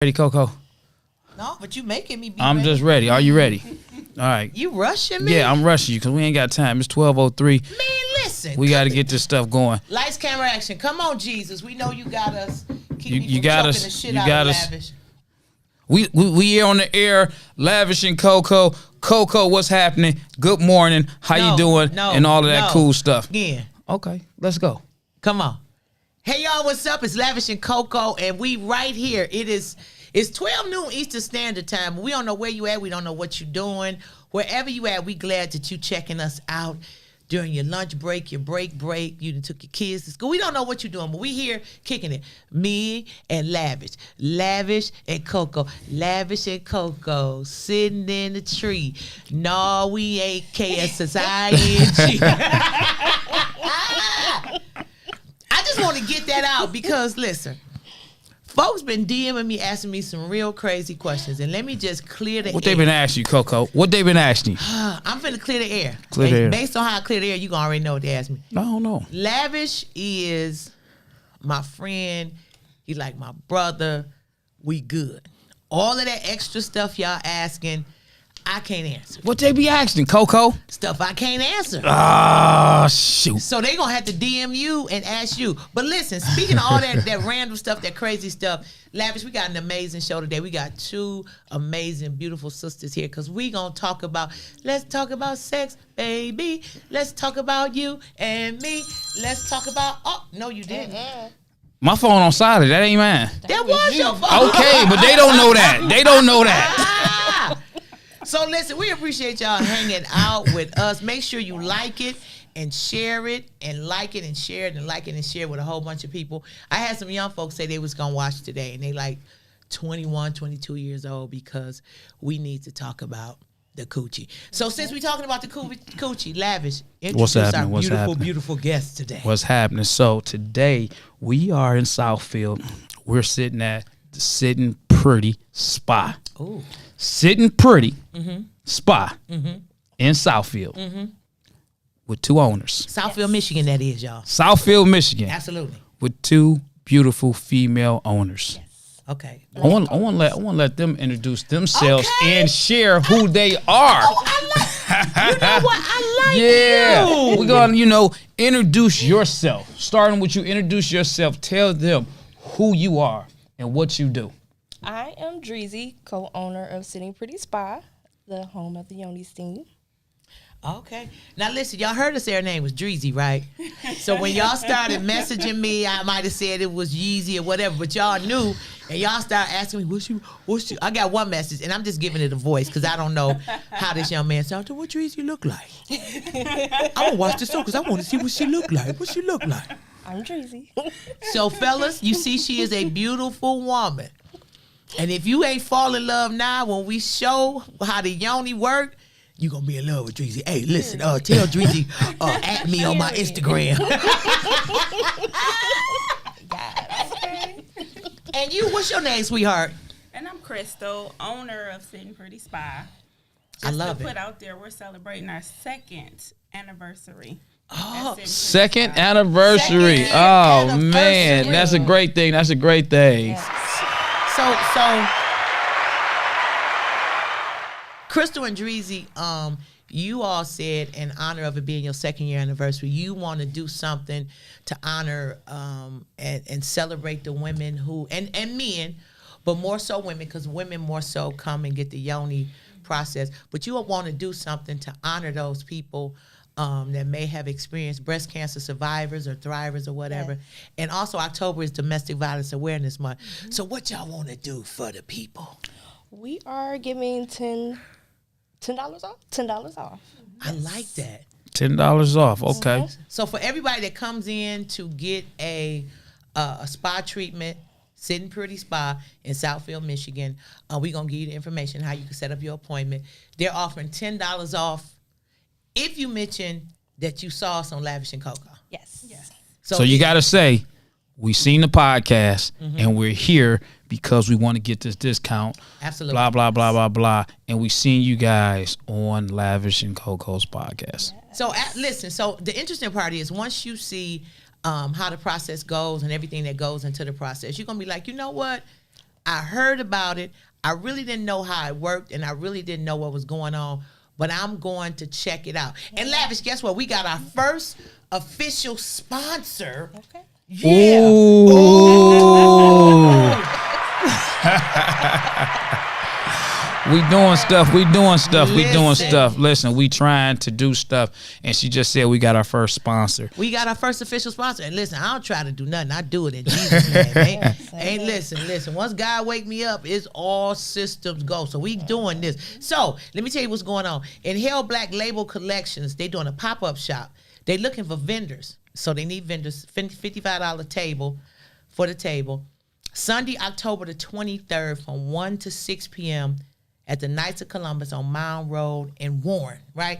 Ready, Coco? No, but you making me be I'm ready. just ready. Are you ready? All right. You rushing me? Yeah, I'm rushing you because we ain't got time. It's 12:03. Man, listen. We got to get this stuff going. Lights, camera, action. Come on, Jesus. We know you got us. Keep me You from got choking us. the shit You out got of us. Lavish. We here on the air, Lavish and Coco. Coco, what's happening? Good morning. How you doing? And all of that cool stuff. Yeah. Okay, let's go. Come on. Hey, y'all, what's up? It's Lavish and Coco, and we right here. It's 12 noon Eastern Standard Time. We don't know where you at. We don't know what you're doing. Wherever you at, we glad that you checking us out during your lunch break, your break. You done took your kids to school. We don't know what you're doing, but we here kicking it. Me and Lavish. Lavish and Coco. Lavish and Coco sitting in the tree. No, we ain't KSSING. I just want to get that out because, listen, folks been DMing me, asking me some real crazy questions, and let me just clear the air. What they been asking you, Coco? What they been asking you? I'm finna clear the air. Clear the air. Based on how I clear the air, you gonna already know what they asked me. I don't know. Lavish is my friend. He like my brother. We good. All of that extra stuff y'all asking, I can't answer. What they be asking, Coco? Stuff I can't answer. Ah, shoot. So they gonna have to DM you and ask you. But listen, speaking of all that random stuff, that crazy stuff, Lavish, we got an amazing show today. We got two amazing, beautiful sisters here because we gonna talk about, let's talk about sex, baby. Let's talk about you and me. Let's talk about, oh, no, you didn't. My phone on silent. That ain't mine. That was your phone. Okay, but they don't know that. They don't know that. So listen, we appreciate y'all hanging out with us. Make sure you like it and share it and like it and share it and like it and share it with a whole bunch of people. I had some young folks say they was going to watch today, and they like 21, 22 years old because we need to talk about the Coochie. So since we're talking about the Coochie, Lavish, introduce our beautiful guest today. What's happening? So today we are in Southfield. We're sitting at the Sitting Pretty Spa. Ooh. Sitting Pretty Spa in Southfield with two owners. Southfield, Michigan, that is, y'all. Southfield, Michigan. Absolutely. With two beautiful female owners. Yes. Okay. I want to let them introduce themselves and share who they are. Oh, I like. You know what? I like you. We're gonna, introduce yourself. Starting with you, introduce yourself. Tell them who you are and what you do. I am Dreezy, co-owner of Sitting Pretty Spa, the home of the Yoni Steam. Okay. Now listen, y'all heard us say her name was Dreezy, right? So when y'all started messaging me, I might have said it was Yeezy or whatever, but y'all knew, and y'all started asking me, what's you? I got one message, and I'm just giving it a voice because I don't know how this young man sounds. What Dreezy look like? I want to watch the show because I want to see what she look like. What she look like? I'm Dreezy. So fellas, you see she is a beautiful woman. And if you ain't fall in love now, when we show how the yoni work, you gonna be in love with Dreezy. Hey, listen, tell Dreezy, at me on my Instagram. Yes. And you, what's your name, sweetheart? And I'm Crystal, owner of Sitting Pretty Spa. I love to it. Put out there, we're celebrating our second anniversary. Oh, second anniversary. Oh, man. That's a great thing. That's a great thing. So Crystal and Dreezy, you all said in honor of it being your second year anniversary, you want to do something to honor and celebrate the women who and men, but more so women, because women more so come and get the yoni process. But you want to do something to honor those people that may have experienced breast cancer survivors or thrivers or whatever. Yes. And also October is Domestic Violence Awareness Month. So what y'all want to do for the people? We are giving $10 off. $10 off. I like that. $10 off. Okay. So for everybody that comes in to get a spa treatment, Sitting Pretty Spa in Southfield, Michigan, we're going to give you the information how you can set up your appointment. They're offering $10 off if you mention that you saw us on Lavish and Coco. Yes. So you got to say, we seen the podcast and we're here because we want to get this discount. Absolutely. Blah, blah, blah, blah, blah. And we seen you guys on Lavish and Coco's podcast. So listen, so the interesting part is once you see how the process goes and everything that goes into the process, you're going to be like, you know what? I heard about it. I really didn't know how it worked, and I really didn't know what was going on. But I'm going to check it out. And Lavish, guess what? We got our first official sponsor. Okay. Yeah. Ooh. We doing stuff. We doing stuff. Listen, we trying to do stuff. And she just said we got our first sponsor. We got our first official sponsor. And listen, I don't try to do nothing. I do it in Jesus' name. Ain't listen. Once God wake me up, it's all systems go. So we doing this. So let me tell you what's going on. In Hell Black Label Collections, they doing a pop-up shop. They looking for vendors. So they need vendors, $55 table for the table. Sunday, October the 23rd from 1 to 6 p.m. at the Knights of Columbus on Mound Road in Warren, right?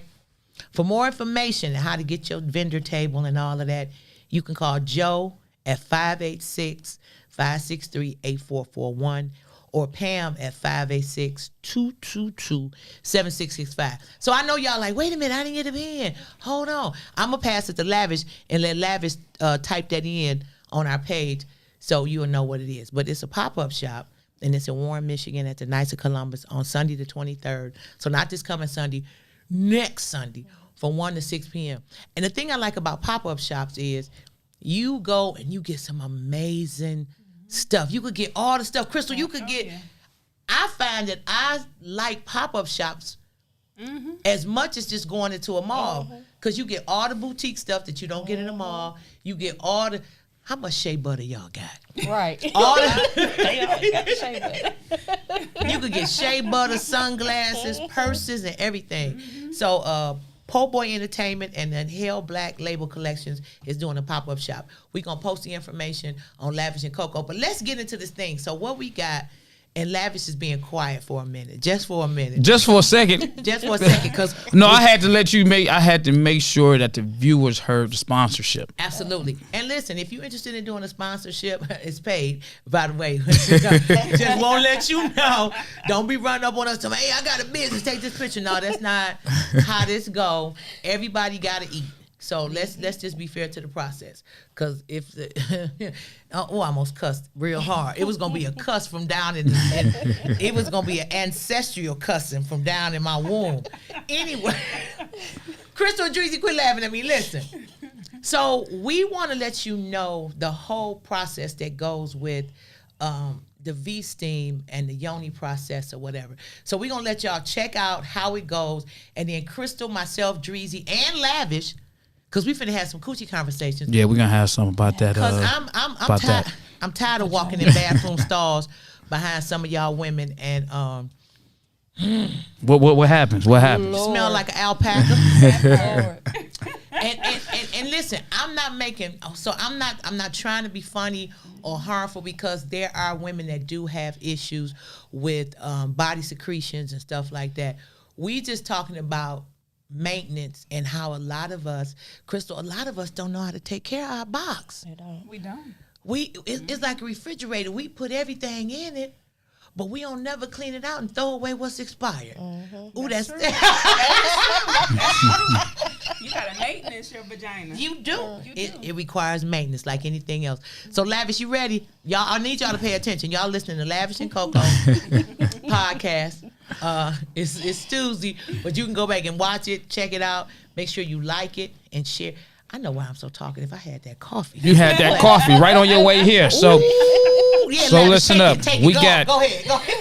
For more information on how to get your vendor table and all of that, you can call Joe at 586-563-8441 or Pam at 586-222-7665. So I know y'all like, wait a minute, I didn't get it in. Hold on. I'm going to pass it to Lavish and let Lavish type that in on our page so you'll know what it is. But it's a pop-up shop, and it's in Warren, Michigan at the Knights of Columbus on Sunday the 23rd. So not this coming Sunday, next Sunday from 1 to 6 p.m. And the thing I like about pop-up shops is you go and you get some amazing stuff. You could get all the stuff. Crystal, you could get... I find that I like pop-up shops as much as just going into a mall because you get all the boutique stuff that you don't get in a mall. You get all the... How much shea butter y'all got? Right. All the, They all got shea butter. you could get shea butter, sunglasses, purses, and everything. So, Po' Boy Entertainment and then Hell Black Label Collections is doing a pop-up shop. We're going to post the information on Lavish and COCO. But let's get into this thing. So what we got, and Lavish is being quiet for a minute. Just for a minute. Just for a second. Just for a second. Cause No, I had to make sure that the viewers heard the sponsorship. Absolutely. And listen, if you're interested in doing a sponsorship, it's paid, by the way. Just won't let you know. Don't be running up on us to, hey, I got a business, take this picture. No, that's not how this go. Everybody got to eat. So let's just be fair to the process. Because if the I almost cussed real hard. It was gonna be a cuss from down in it was gonna be an ancestral cussing from down in my womb. Anyway, Crystal and Dreezy, quit laughing at me. Listen. So we want to let you know the whole process that goes with the V-steam and the yoni process or whatever. So we're gonna let y'all check out how it goes, and then Crystal, myself, Dreezy, and Lavish. Cause we finna have some coochie conversations. Yeah, we're gonna have something about that. Cause I'm tired of walking in bathroom stalls behind some of y'all women and What happens? What happens? smell like an alpaca. and listen, I'm not trying to be funny or harmful because there are women that do have issues with body secretions and stuff like that. We just talking about maintenance and how a lot of us, Crystal, don't know how to take care of our box. We don't. It's like a refrigerator. We put everything in it, but we don't never clean it out and throw away what's expired. Ooh, that's You gotta maintenance your vagina. You do. It requires maintenance like anything else. So Lavish, you ready? Y'all, I need y'all to pay attention. Y'all listening to Lavish and COCO podcast. It's Tuesday, but you can go back and watch it, check it out, make sure you like it and share. I know why I'm so talkative. I had that coffee. You had that coffee right on your way here. So Lavish, listen up. Go ahead.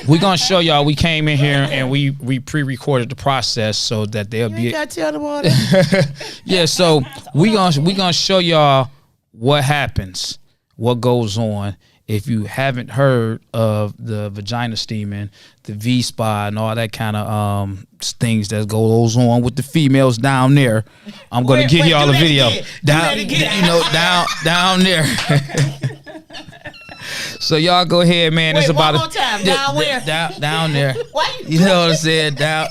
We're gonna show y'all. We came in here and we pre-recorded the process so that they'll be. You gotta tell them all that. Yeah. So we gonna show y'all what happens, what goes on. If you haven't heard of the vagina steaming, the V-spot, and all that kind of things that goes on with the females down there, I'm going to give y'all a video. Down there. So y'all go ahead, man. Wait, it's about one more time. Down where? Down there. What? You know what I said? Down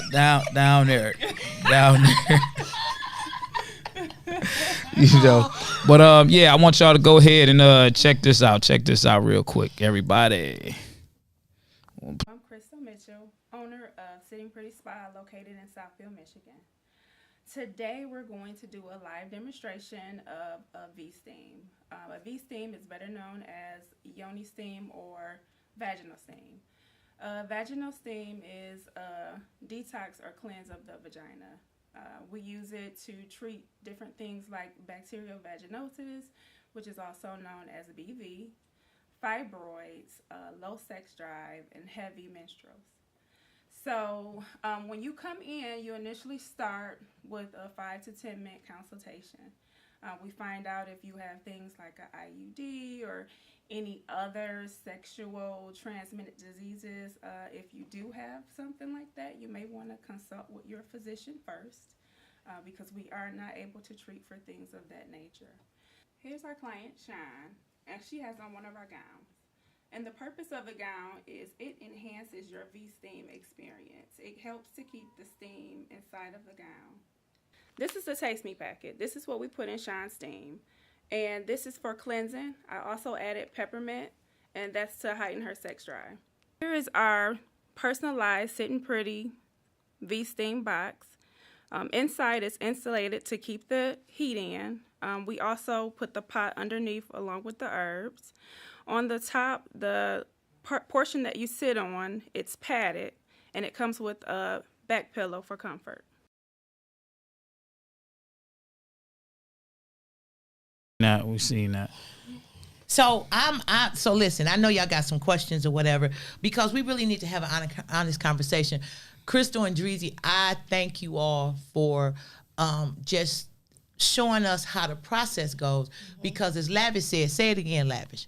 there. Down there. You know, but yeah, I want y'all to go ahead and check this out. Check this out real quick, everybody. I'm Crystal Mitchell, owner of Sitting Pretty Spa located in Southfield, Michigan. Today we're going to do a live demonstration of a V-steam. A V-steam is better known as yoni steam or Vaginal steam. Vaginal steam is a detox or cleanse of the vagina. We use it to treat different things like bacterial vaginosis, which is also known as BV, fibroids, low sex drive, and heavy menstruals. So when you come in, you initially start with a 5 to 10 minute consultation. We find out if you have things like an IUD or any other sexual transmitted diseases. If you do have something like that, you may want to consult with your physician first because we are not able to treat for things of that nature. Here's our client, Shine, and she has on one of our gowns. And the purpose of the gown is it enhances your V-steam experience. It helps to keep the steam inside of the gown. This is the Taste Me packet. This is what we put in Shine Steam. And this is for cleansing. I also added peppermint, and that's to heighten her sex drive. Here is our personalized Sitting Pretty V-steam box. Inside it's insulated to keep the heat in. We also put the pot underneath along with the herbs. On the top, the portion that you sit on, it's padded, and it comes with a back pillow for comfort. Now we've seen that. So so listen, I know y'all got some questions or whatever, because we really need to have an honest conversation. Crystal and Dreezy, I thank you all for just showing us how the process goes, because as Lavish said, say it again, Lavish.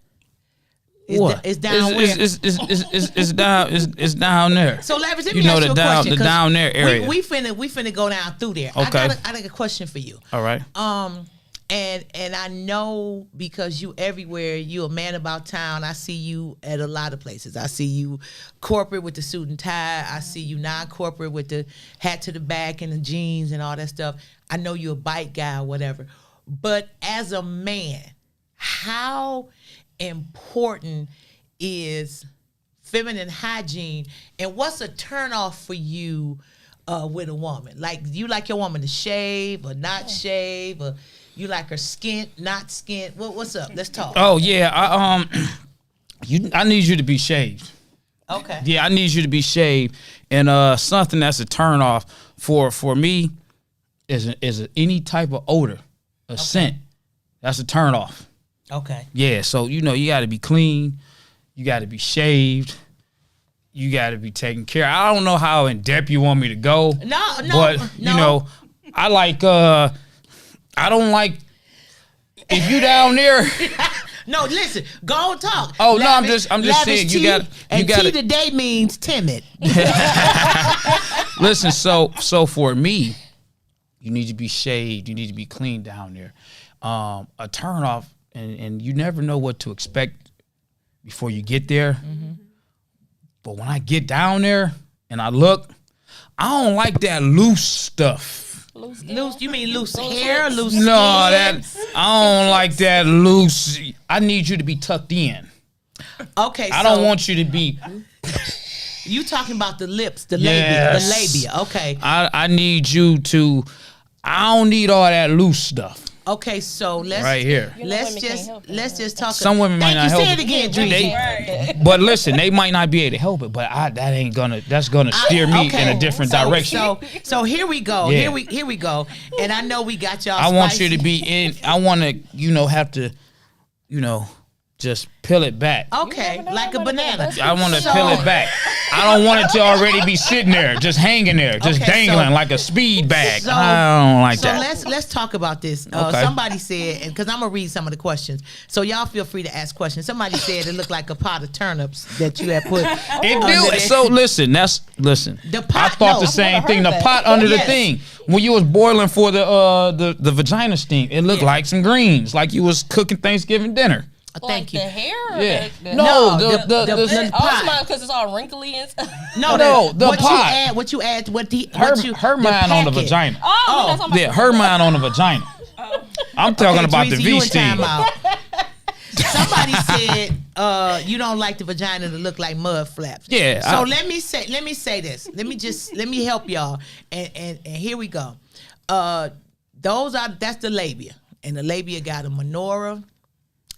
It's down where? It's down there. So Lavish, let me ask you a question. The down there area. We finna go down through there. Okay. I got a question for you. All right. And I know because you everywhere, you a man about town. I see you at a lot of places. I see you corporate with the suit and tie. I see you non-corporate with the hat to the back and the jeans and all that stuff. I know you're a bike guy or whatever. But as a man, how important is feminine hygiene, and what's a turnoff for you with a woman? Like, you like your woman to shave or not shave, or you like her skint, not skint? What's up? Let's talk. Oh yeah, I need you to be shaved. Okay. Yeah, I need you to be shaved, and something that's a turn off for me is any type of odor, a scent. That's a turn off. Okay. Yeah, so you got to be clean, you got to be shaved, you got to be taken care of. I don't know how in depth you want me to go. No. But I like. I don't like if you down there. No, listen, go and talk. Oh, Lavish, no, I'm just saying you got. T today means timid. Listen, so for me, you need to be shaved. You need to be clean down there. A turn off, and you never know what to expect before you get there. Mm-hmm. But when I get down there and I look, I don't like that loose stuff. Loose? You mean loose hair? Loose skin? No, I don't like that loose. I need you to be tucked in. Okay, I don't want you to be. You talking about the lips, the labia. Okay. I need you to. I don't need all that loose stuff. Okay, so let's right here. Let's just talk. Some women might not help. Say it again, Dreezy. But listen, they might not be able to help it. But that's gonna steer me in a different direction. So here we go. Yeah. Here we go. And I know we got y'all. I want you to be in. I want to have to, just peel it back. Okay, like a banana. I want to peel it back. I don't want it to already be sitting there, just hanging there, just dangling like a speed bag. I don't like that. So let's talk about this. Somebody said, and because I'm gonna read some of the questions, so y'all feel free to ask questions. Somebody said it looked like a pot of turnips that you had put. It do. So listen. The pot. I thought the same thing. The pot under the thing. When you was boiling for the vagina steam, it looked like some greens, like you was cooking Thanksgiving dinner. Thank you. The hair? Yeah. The The pot. Because it's all wrinkly and stuff. No, the pot. What you add? Her mind on the vagina. Oh. Yeah, her mind on the vagina. I'm talking about the V-steam. Somebody said you don't like the vagina to look like mud flaps. Yeah. So let me say this. Let me help y'all. And here we go. That's the labia, and the labia got a menorah.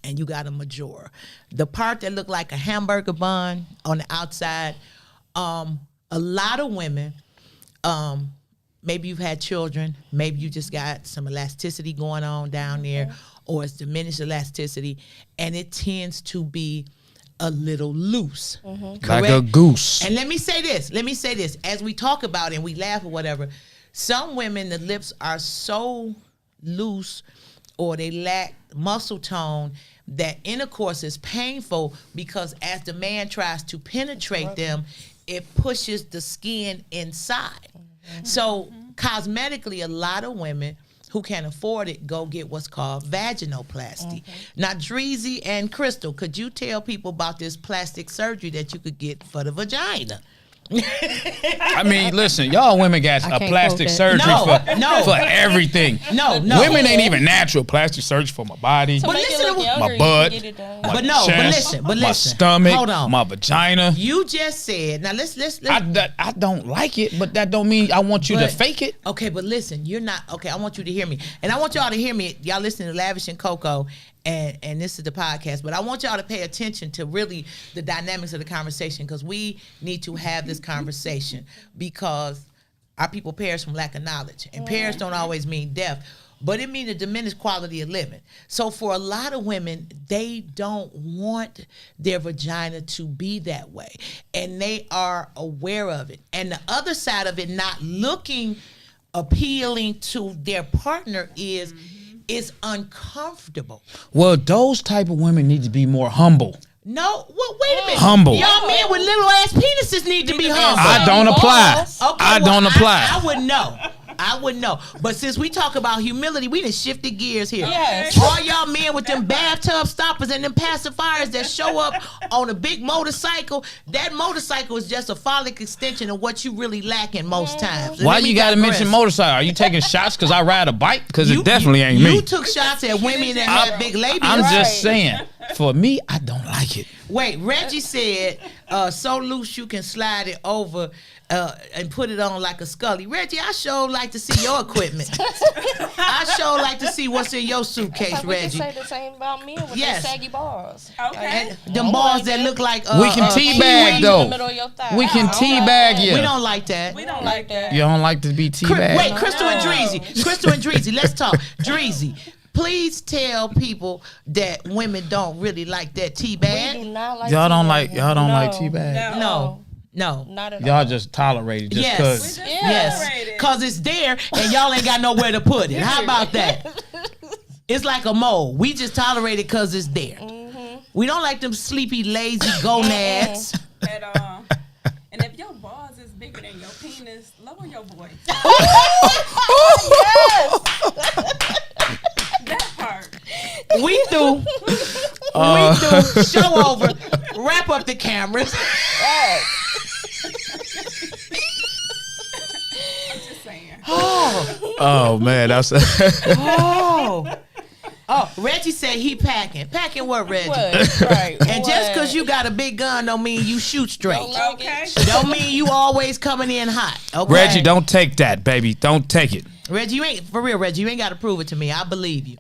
and you got a majora. The part that looked like a hamburger bun on the outside, a lot of women, maybe you've had children, maybe you just got some elasticity going on down there, or it's diminished elasticity, and it tends to be a little loose. Like a goose. And let me say this, as we talk about it and we laugh or whatever, some women, the lips are so loose or they lack muscle tone that intercourse is painful, because as the man tries to penetrate them, it pushes the skin inside. So cosmetically, a lot of women who can afford it go get what's called vaginoplasty. Now, Dreezy and Crystal, could you tell people about this plastic surgery that you could get for the vagina? I mean, listen, y'all women got a plastic surgery for everything. No. Women ain't even natural. Plastic surgery for my body, But listen to my butt, my chest, my stomach, hold on, my vagina. You just said, now let's. I don't like it, but that don't mean I want you to fake it. Okay, but listen, you're not, okay, I want you to hear me. And I want y'all to hear me. Y'all listening to Lavish and COCO, and this is the podcast, but I want y'all to pay attention to really the dynamics of the conversation, because we need to have this conversation, because our people perish from lack of knowledge, and perish don't always mean death, but it means a diminished quality of living. So for a lot of women, they don't want their vagina to be that way, and they are aware of it. And the other side of it, not looking appealing to their partner, is it's uncomfortable. Well, those type of women need to be more humble. No, well, wait a minute. Humble. Y'all men with little ass penises need to be humble. I don't apply. Okay, I don't apply. I wouldn't know. I wouldn't know. But since we talk about humility, we done shifted gears here. Yes. All y'all men with them bathtub stoppers and them pacifiers that show up on a big motorcycle, that motorcycle is just a phallic extension of what you really lacking most times. Why you got to mention motorcycle? Are you taking shots because I ride a bike? Because it definitely ain't me. You took shots at women that have big labias. I'm just saying. For me, I don't like it. Wait, Reggie said, so loose you can slide it over and put it on like a Scully. Reggie, I sure like to see your equipment. I sure like to see what's in your suitcase, We Reggie. can say the same about men with Yes. their saggy balls. Okay. And them balls that look like We can teabag In though. the middle of your thigh. We can teabag you. We don't like that. We don't like that. You don't like to be teabagged? Wait, Crystal and Dreezy, let's talk. Dreezy, please tell people that women don't really like that We teabag. do not like Y'all don't like teabag. teabag? No. Not at all. Y'all just tolerate it just Yes. cause. Yes, because it's there and y'all ain't got nowhere to put it. How about that? It's like a mole. We just tolerate it because it's there. We don't like them sleepy, lazy gonads. At all. And if your balls is bigger than your penis, lower your voice. That part. We do. We do. Show over. Wrap up the cameras. I'm just saying. Oh man, that's Oh, Reggie said he packing. Packing what, Reggie? What? Right. And just because you got a big gun don't mean you shoot straight. Okay. Don't mean you always coming in hot. Okay? Reggie, don't take that, baby. Don't take it. Reggie, you ain't, for real, Reggie, you ain't got to prove it to me. I believe you.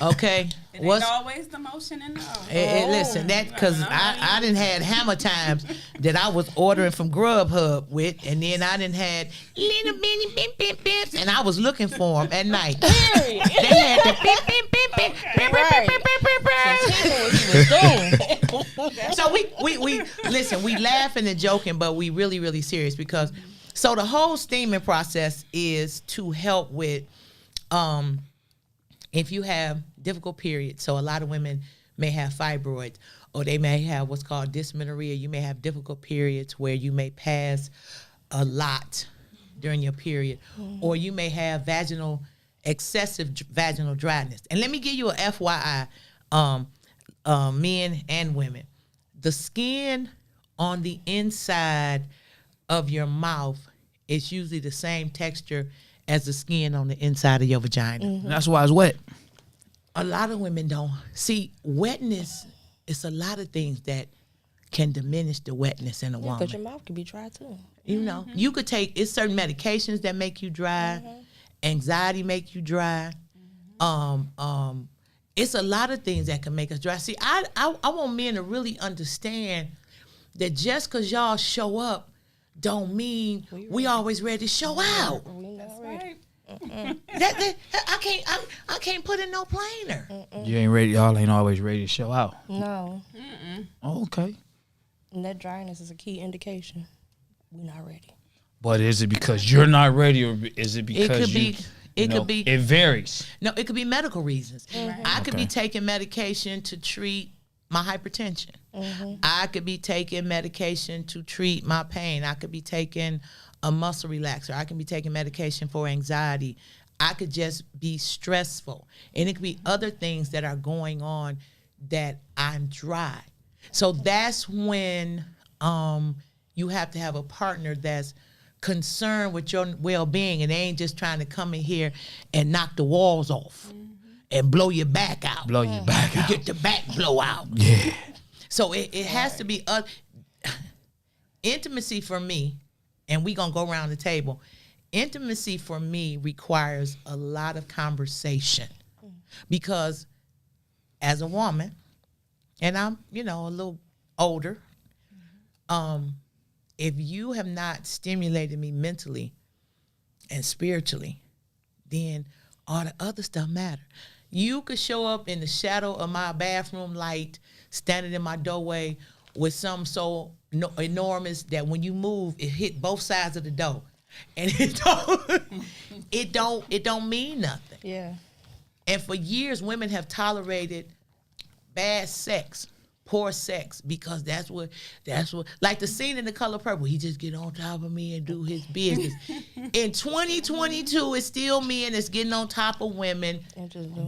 Okay? It ain't always the motion and all. Listen, that because I done had hammer times that I was ordering from Grubhub with, and then I done had little bitty bip bip bips, and I was looking for them at night. Period. They had the bip bip bip bip bip bip bip bip bip bip. So we listen, we laughing and joking, but we really, really serious, because so the whole steaming process is to help with if you have difficult periods. So a lot of women may have fibroids, or they may have what's called dysmenorrhea. You may have difficult periods where you may pass a lot during your period, or you may have excessive vaginal dryness. And let me give you a FYI, men and women. The skin on the inside of your mouth is usually the same texture as the skin on the inside of your vagina. That's why it's wet. A lot of women don't see wetness. It's a lot of things that can diminish the wetness in a woman. Because your mouth can be dry too. You know, you could take, it's certain medications that make you dry. Anxiety make you dry. It's a lot of things that can make us dry. See, I want men to really understand that just because y'all show up don't mean we always ready to show out. That's right. I can't put it no plainer. You ain't ready. Y'all ain't always ready to show out. No. Oh, okay. And that dryness is a key indication. We're not ready. But is it because you're not ready, or is it because It could be. It varies. No, it could be medical reasons. Mm-hmm. I could be taking medication to treat my hypertension. Mm-hmm. I could be taking medication to treat my pain. I could be taking a muscle relaxer. I can be taking medication for anxiety. I could just be stressful. And it could be other things that are going on that I'm dry. So that's when you have to have a partner that's concerned with your well-being, and they ain't just trying to come in here and knock the walls off and blow your back out. Blow your back out. Get the back blow out. Yeah. So it has to be intimacy for me, and we gonna go around the table. Intimacy for me requires a lot of conversation, because as a woman, and I'm a little older, if you have not stimulated me mentally and spiritually, then all the other stuff matter. You could show up in the shadow of my bathroom light, standing in my doorway with something so enormous that when you move, it hit both sides of the door, and it don't mean nothing. Yeah. And for years, women have tolerated bad sex, poor sex, because that's what like the scene in The Color Purple. He just get on top of me and do his business. In 2022, it's still men that's getting on top of women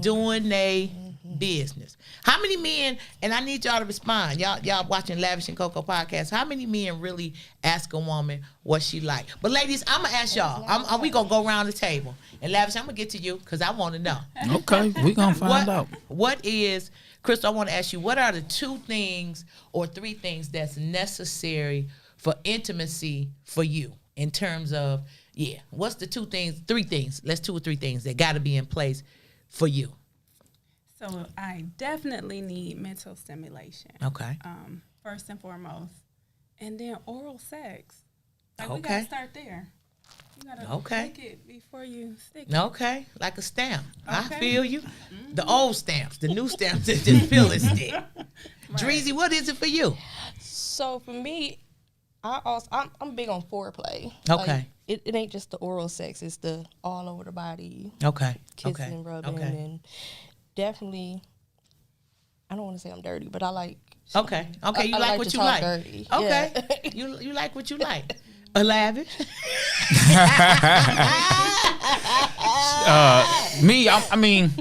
doing their business. How many men, and I need y'all to respond, y'all watching Lavish and COCO podcast, how many men really ask a woman what she like? But ladies, I'm gonna ask y'all, we gonna go around the table, and Lavish, I'm gonna get to you because I want to know. Okay, we gonna find out. What is, Crystal, I want to ask you, what are the 2 things or 3 things that's necessary for intimacy for you in terms of, what's the 2 things, 3 things, let's 2 or 3 things that got to be in place for you? So I definitely need mental stimulation. Okay. First and foremost. And then oral sex. Like, Okay. we got to start there. You got to make it before you stick it. Okay, like a stamp. I Okay. feel you. The old stamps, the new stamps that just feel it stick. Dreezy, what is it for you? So for me, I'm big on foreplay. Okay. Like, it ain't just the oral sex; it's the all over the body, Okay. kissing, rubbing, and definitely. I don't want to say I'm dirty, but I like. Okay. You I like like what to you talk like. dirty. Okay. Yeah. You like what you like. A lavish. I mean,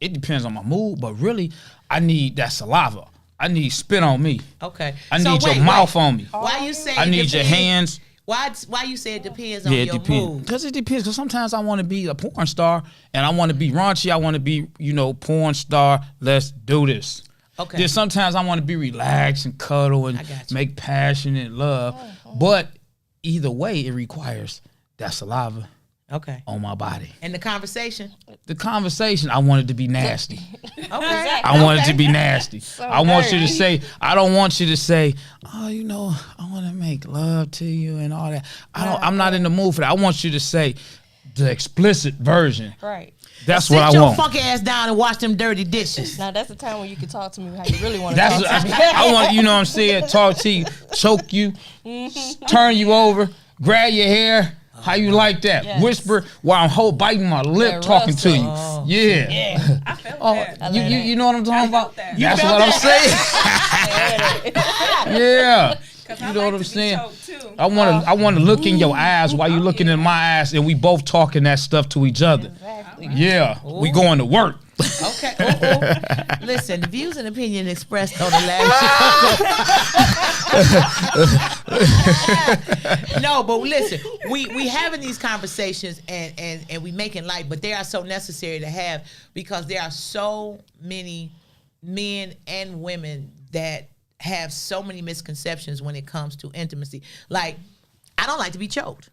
it depends on my mood, but really, I need that saliva. I need spit on me. Okay. I need your mouth on me. Why you say I need your hands. Why you say it depends on your mood? Because it depends. Because sometimes I want to be a porn star and I want to be raunchy. I want to be, porn star. Let's do this. Okay. Then sometimes I want to be relaxed and cuddle and make passionate love. But either way, it requires that saliva on my body. And the conversation? The conversation, I want it to be nasty. Okay. I want it to be nasty. I want you to say, I don't want you to say, oh, I want to make love to you and all that. I'm not in the mood for that. I want you to say the explicit version. Right. That's what I Sit your want. funky ass down and wash them dirty dishes. Now that's the time when you can talk to me how you really want to talk to me. I want, what I'm saying, talk to you, choke you, turn you over, grab your hair. How you like that? Yes. Whisper while I'm biting my lip, That talking to you. Oh, Yeah. I felt that. You know what I'm talking about? that. That's felt what I'm saying. Yeah. You know what I'm saying? I want to look in your eyes while you're looking in my eyes, and we both talking that stuff to each other. Exactly. Yeah. We going to work. Okay. Listen, the views and opinion expressed on the last No, but listen, we having these conversations and we making light, but they are so necessary to have because there are so many men and women that have so many misconceptions when it comes to intimacy. Like, I don't like to be choked.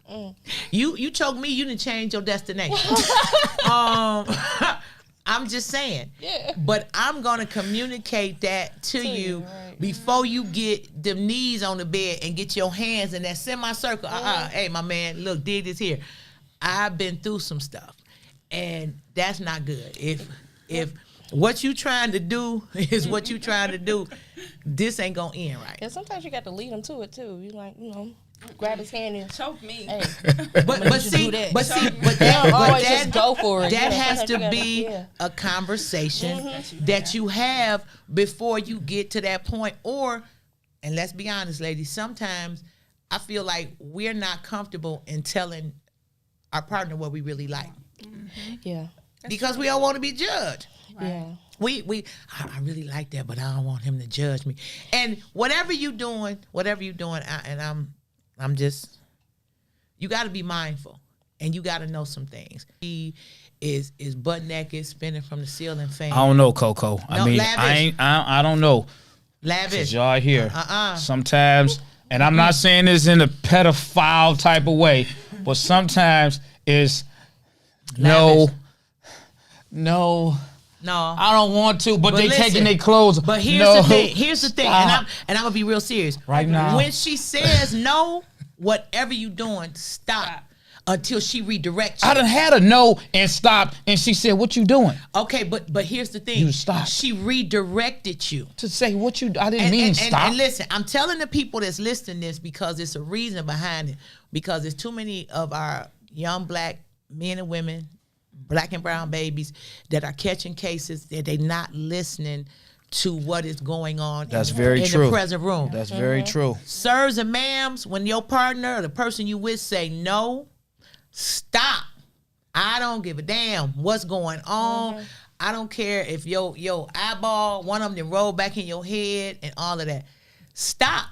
I'm just saying. Yeah. But I'm gonna communicate that to you right. before you get the knees on the bed and get your hands in that semicircle. Hey, my man, look, dig this here. I've been through some stuff, and that's not good. If what you trying to do is what you trying to do, this ain't gonna end right. Yeah, sometimes you got to lead them to it too. You like, grab his hand and Choke me. hey, But see, that. but always that just go for it. That You know, has sometimes to you gotta- be yeah. a conversation that you have before you get to that point. And let's be honest, ladies, sometimes I feel like we're not comfortable in telling our partner what we really like Yeah. because we don't want to be judged. Yeah. I really like that, but I don't want him to judge me. And whatever you doing, I'm just, you got to be mindful, and you got to know some things. He is butt naked, spinning from the ceiling fan. I don't know, Coco. No, Lavish. I don't know. Lavish. 'Cause y'all here sometimes, and I'm not saying this in a pedophile type of way, but sometimes it's Lavish. no. No. I don't want to, but they listen, taking their clothes. But here's No. the thing. Here's the thing, Stop. and I'm gonna be real serious. Right now. When she says no, whatever you doing, stop until she redirects you. I done had a no and stop, and she said, "What you doing?" Okay, but here's the thing. You stop. She redirected you. To say what you. I didn't mean stop. And listen, I'm telling the people that's listening this because it's a reason behind it. Because there's too many of our young black men and women, black and brown babies, that are catching cases that they're not listening to what is going on That's in, very in true. the present room. That's very true. Sirs and ma'ams, when your partner or the person you with say no, stop. I don't give a damn what's going on. I don't care if your eyeball, one of them then roll back in your head and all of that. Stop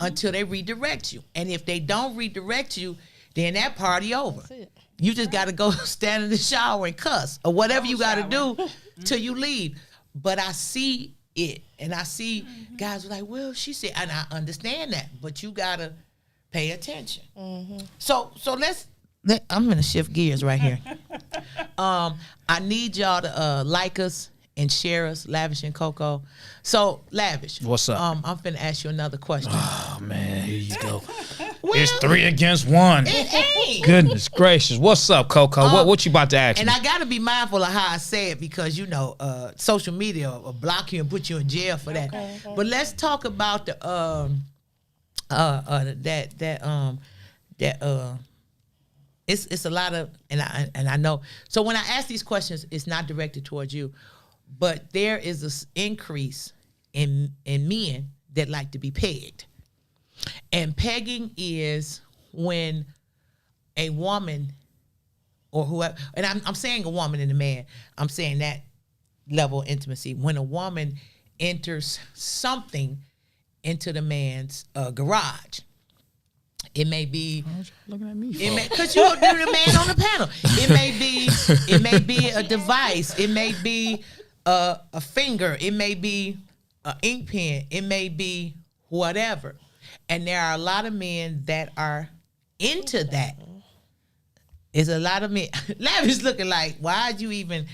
until they redirect you. And if they don't redirect you, then that party over. That's it. You just got to go stand in the shower and cuss or whatever you got to do till you leave. But I see it, and I see guys are like, well, she said, and I understand that, but you got to pay attention. So I'm going to shift gears right here. I need y'all to like us and share us, Lavish and Coco. So, Lavish. What's up? I'm finna ask you another question. Oh man, here you go. Well, It's 3 against 1. it ain't. Goodness gracious. What's up, Coco? What you about to ask And me? I got to be mindful of how I say it because, social media will block you and put you in jail for that. Okay. But let's talk about the it's a lot of, and I know. So when I ask these questions, it's not directed towards you, but there is this increase in men that like to be pegged. And pegging is when a woman or whoever, and I'm saying a woman and a man, I'm saying that level of intimacy. When a woman enters something into the man's garage, it may be, Looking at me. because you're the man on the panel. It may be a device. It may be a finger. It may be an ink pen. It may be whatever. And there are a lot of men that are into that. There's a lot of men. Lavish looking like, why'd you even?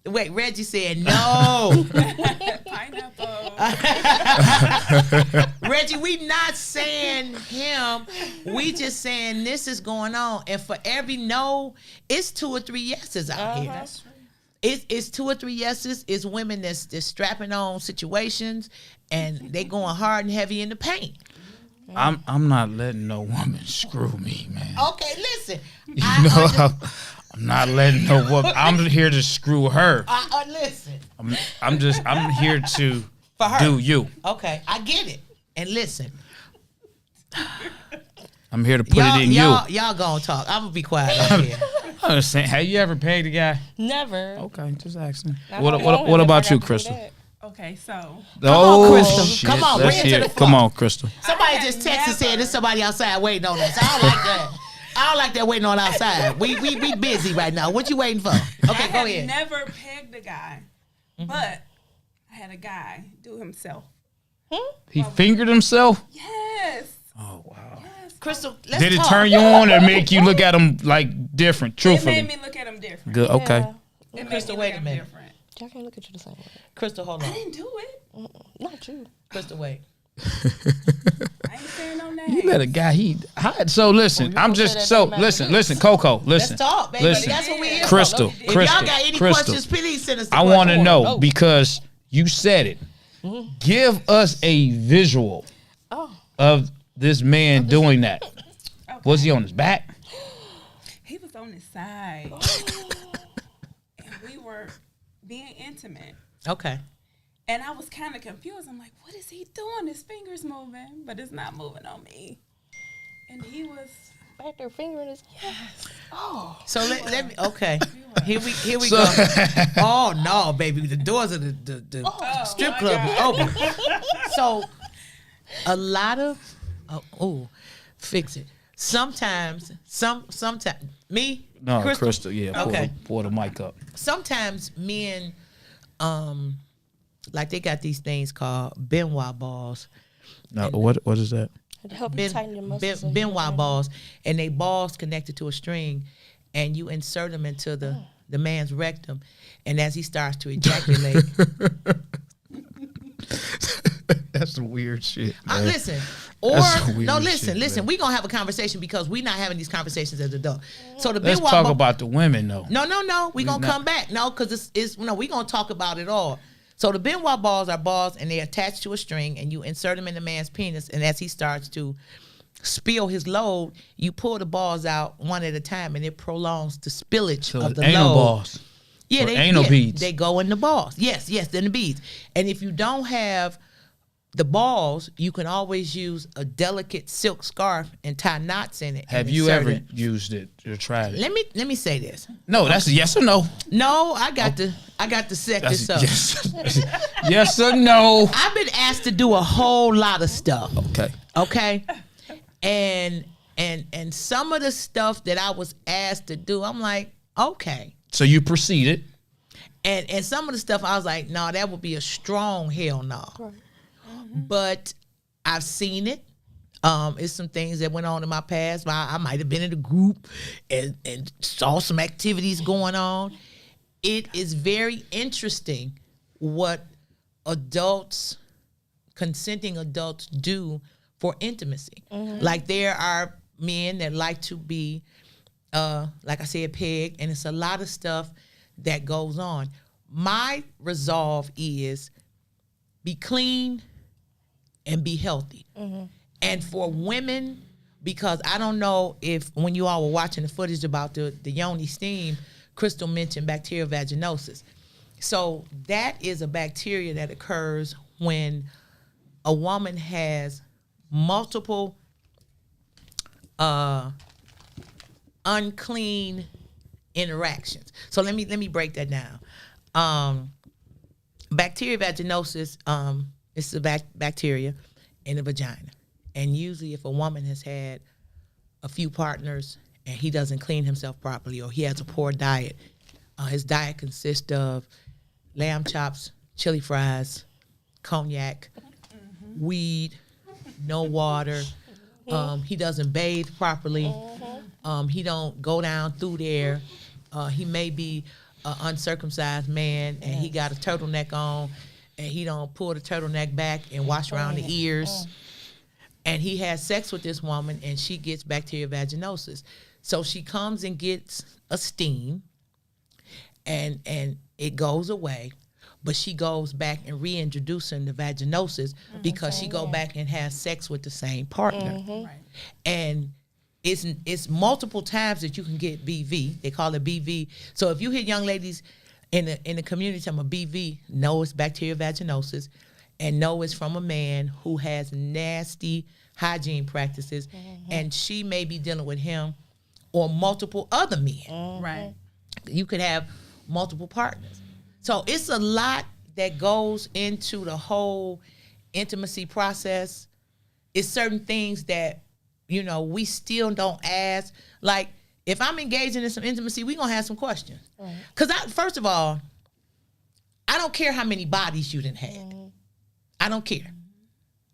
Wait, Reggie said no. Pineapple. Reggie, we not saying him. We just saying this is going on. And for every no, it's 2 or 3 yeses out here. That's true. It's 2 or 3 yeses. It's women that's strapping on situations and they going hard and heavy in the paint. I'm not letting no woman screw me, man. Okay, listen. I'm not letting no woman. I'm here to screw her. Listen. I'm here to For her. do you. Okay, I get it. And listen. I'm here to put it in you. Y'all gonna talk. I'm gonna be quiet right here. I'm just saying, have you ever pegged a guy? Never. Okay, just asking. Not What my own, what if about I you, got to do Crystal? that. Okay, so on, Crystal. Shit. Come on, Let's bring it to hear the it. floor. Come on, Crystal. Somebody I just have texted and said never- there's somebody outside waiting on us. I don't like that. I don't like that waiting on outside. We busy right now. What you waiting for? Okay, I go have ahead. never pegged a guy, but I had a guy do himself. He fingered himself? Yes. Oh, wow. Yes. Crystal, let's Did it talk. turn you on or make you look at him like different, It truthfully? made me look at him different. Good, okay. Yeah. It made Crystal, me wait look a at him minute. different. Y'all can't look at you the same way. Crystal, hold on. I didn't do it. Not you. Crystal, wait. I ain't saying no names. You let a guy so listen. I'm just listen, Coco. Listen. Let's talk, baby. Listen. That's what we here Crystal, for. If Crystal, y'all got any Crystal. questions, please send us the I want to questions. know because you said it. Give us a visual of this man doing that. Okay. Was he on his back? He was on his side. And we were being intimate. Okay. And I was kind of confused. I'm like, what is he doing? His finger's moving, but it's not moving on me. And he was Back there fingering his. yes. Oh. So let me. Okay. Here we go. Oh no, baby! The doors of the strip my club God. is open. So a lot of fix it. Sometimes me. No, Crystal. Yeah. Okay. Pour the mic up. Sometimes men, like they got these things called Benoit Balls. No, what is that? To help you tighten your muscles. so you Benoit can- balls, and they balls connected to a string, and you insert them into the man's rectum, and as he starts to ejaculate, That's some weird shit. Man. listen, or That's some weird no, listen, shit, listen. man. We gonna have a conversation because we not having these conversations as adults. So the Let's Benoit talk ball- about the women though. No. We gonna not- come back. No, because it's we gonna talk about it all. So the Benoit balls are balls, and they attach to a string, and you insert them in the man's penis, and as he starts to spill his load, you pull the balls out one at a time, and it prolongs the spillage So of the anal load. balls. Yeah, or anal beads. They go in the balls. Yes, in the beads. And if you don't have the balls, you can always use a delicate silk scarf and tie knots in it. and Have you insert ever it. used it or tried it? Let me say this. No, that's a yes or no. No, I got to set this up. Yes. Yes or no. I've been asked to do a whole lot of stuff. Okay. And some of the stuff that I was asked to do, I'm like, okay. So you proceeded. And some of the stuff I was like, no, that would be a strong hell no. Right. But I've seen it. It's some things that went on in my past. I might have been in a group and saw some activities going on. It is very interesting what consenting adults do for intimacy. Like there are men that like to be, like I said, pegged, and it's a lot of stuff that goes on. My resolve is be clean and be healthy. And for women, because I don't know if when you all were watching the footage about the yoni steam, Crystal mentioned bacterial vaginosis. So that is a bacteria that occurs when a woman has multiple unclean interactions. So let me break that down. Bacterial vaginosis is a bacteria in the vagina. And usually if a woman has had a few partners and he doesn't clean himself properly or he has a poor diet, his diet consists of lamb chops, chili fries, cognac, weed, no water. He doesn't bathe properly. He don't go down through there. He may be an uncircumcised man and he got a turtleneck on and he don't pull the turtleneck back and wash around the ears. And he has sex with this woman and she gets bacterial vaginosis. So she comes and gets a steam and it goes away. But she goes back and reintroducing the vaginosis because she go back and has sex with the same partner. Right. And it's multiple times that you can get BV. They call it BV. So if you hear young ladies in the community talking about BV, know it's bacterial vaginosis, and know it's from a man who has nasty hygiene practices, and she may be dealing with him or multiple other men. Right. You could have multiple partners. So it's a lot that goes into the whole intimacy process. It's certain things that, we still don't ask. Like, if I'm engaging in some intimacy, we're going to have some questions. Because, first of all, I don't care how many bodies you done had. I don't care.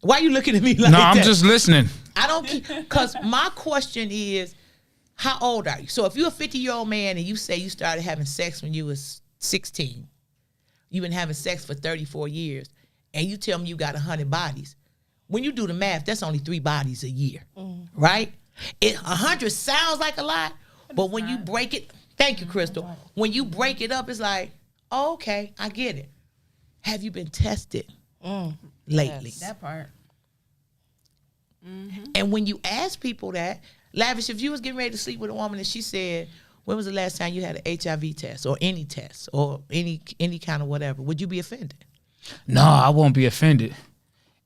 Why are you looking at me like No, that? I'm just listening. I don't care. Because my question is, how old are you? So if you're a 50-year-old man and you say you started having sex when you was 16, you've been having sex for 34 years, and you tell me you got 100 bodies. When you do the math, that's only 3 bodies a year, right? 100 sounds like a lot, but when you break it, thank you, Crystal. When you break it up, it's like, oh, okay, I get it. Have you been tested lately? Yes. That part. And when you ask people that, Lavish, if you was getting ready to sleep with a woman and she said, when was the last time you had an HIV test or any test or any kind of whatever, would you be offended? No, I won't be offended.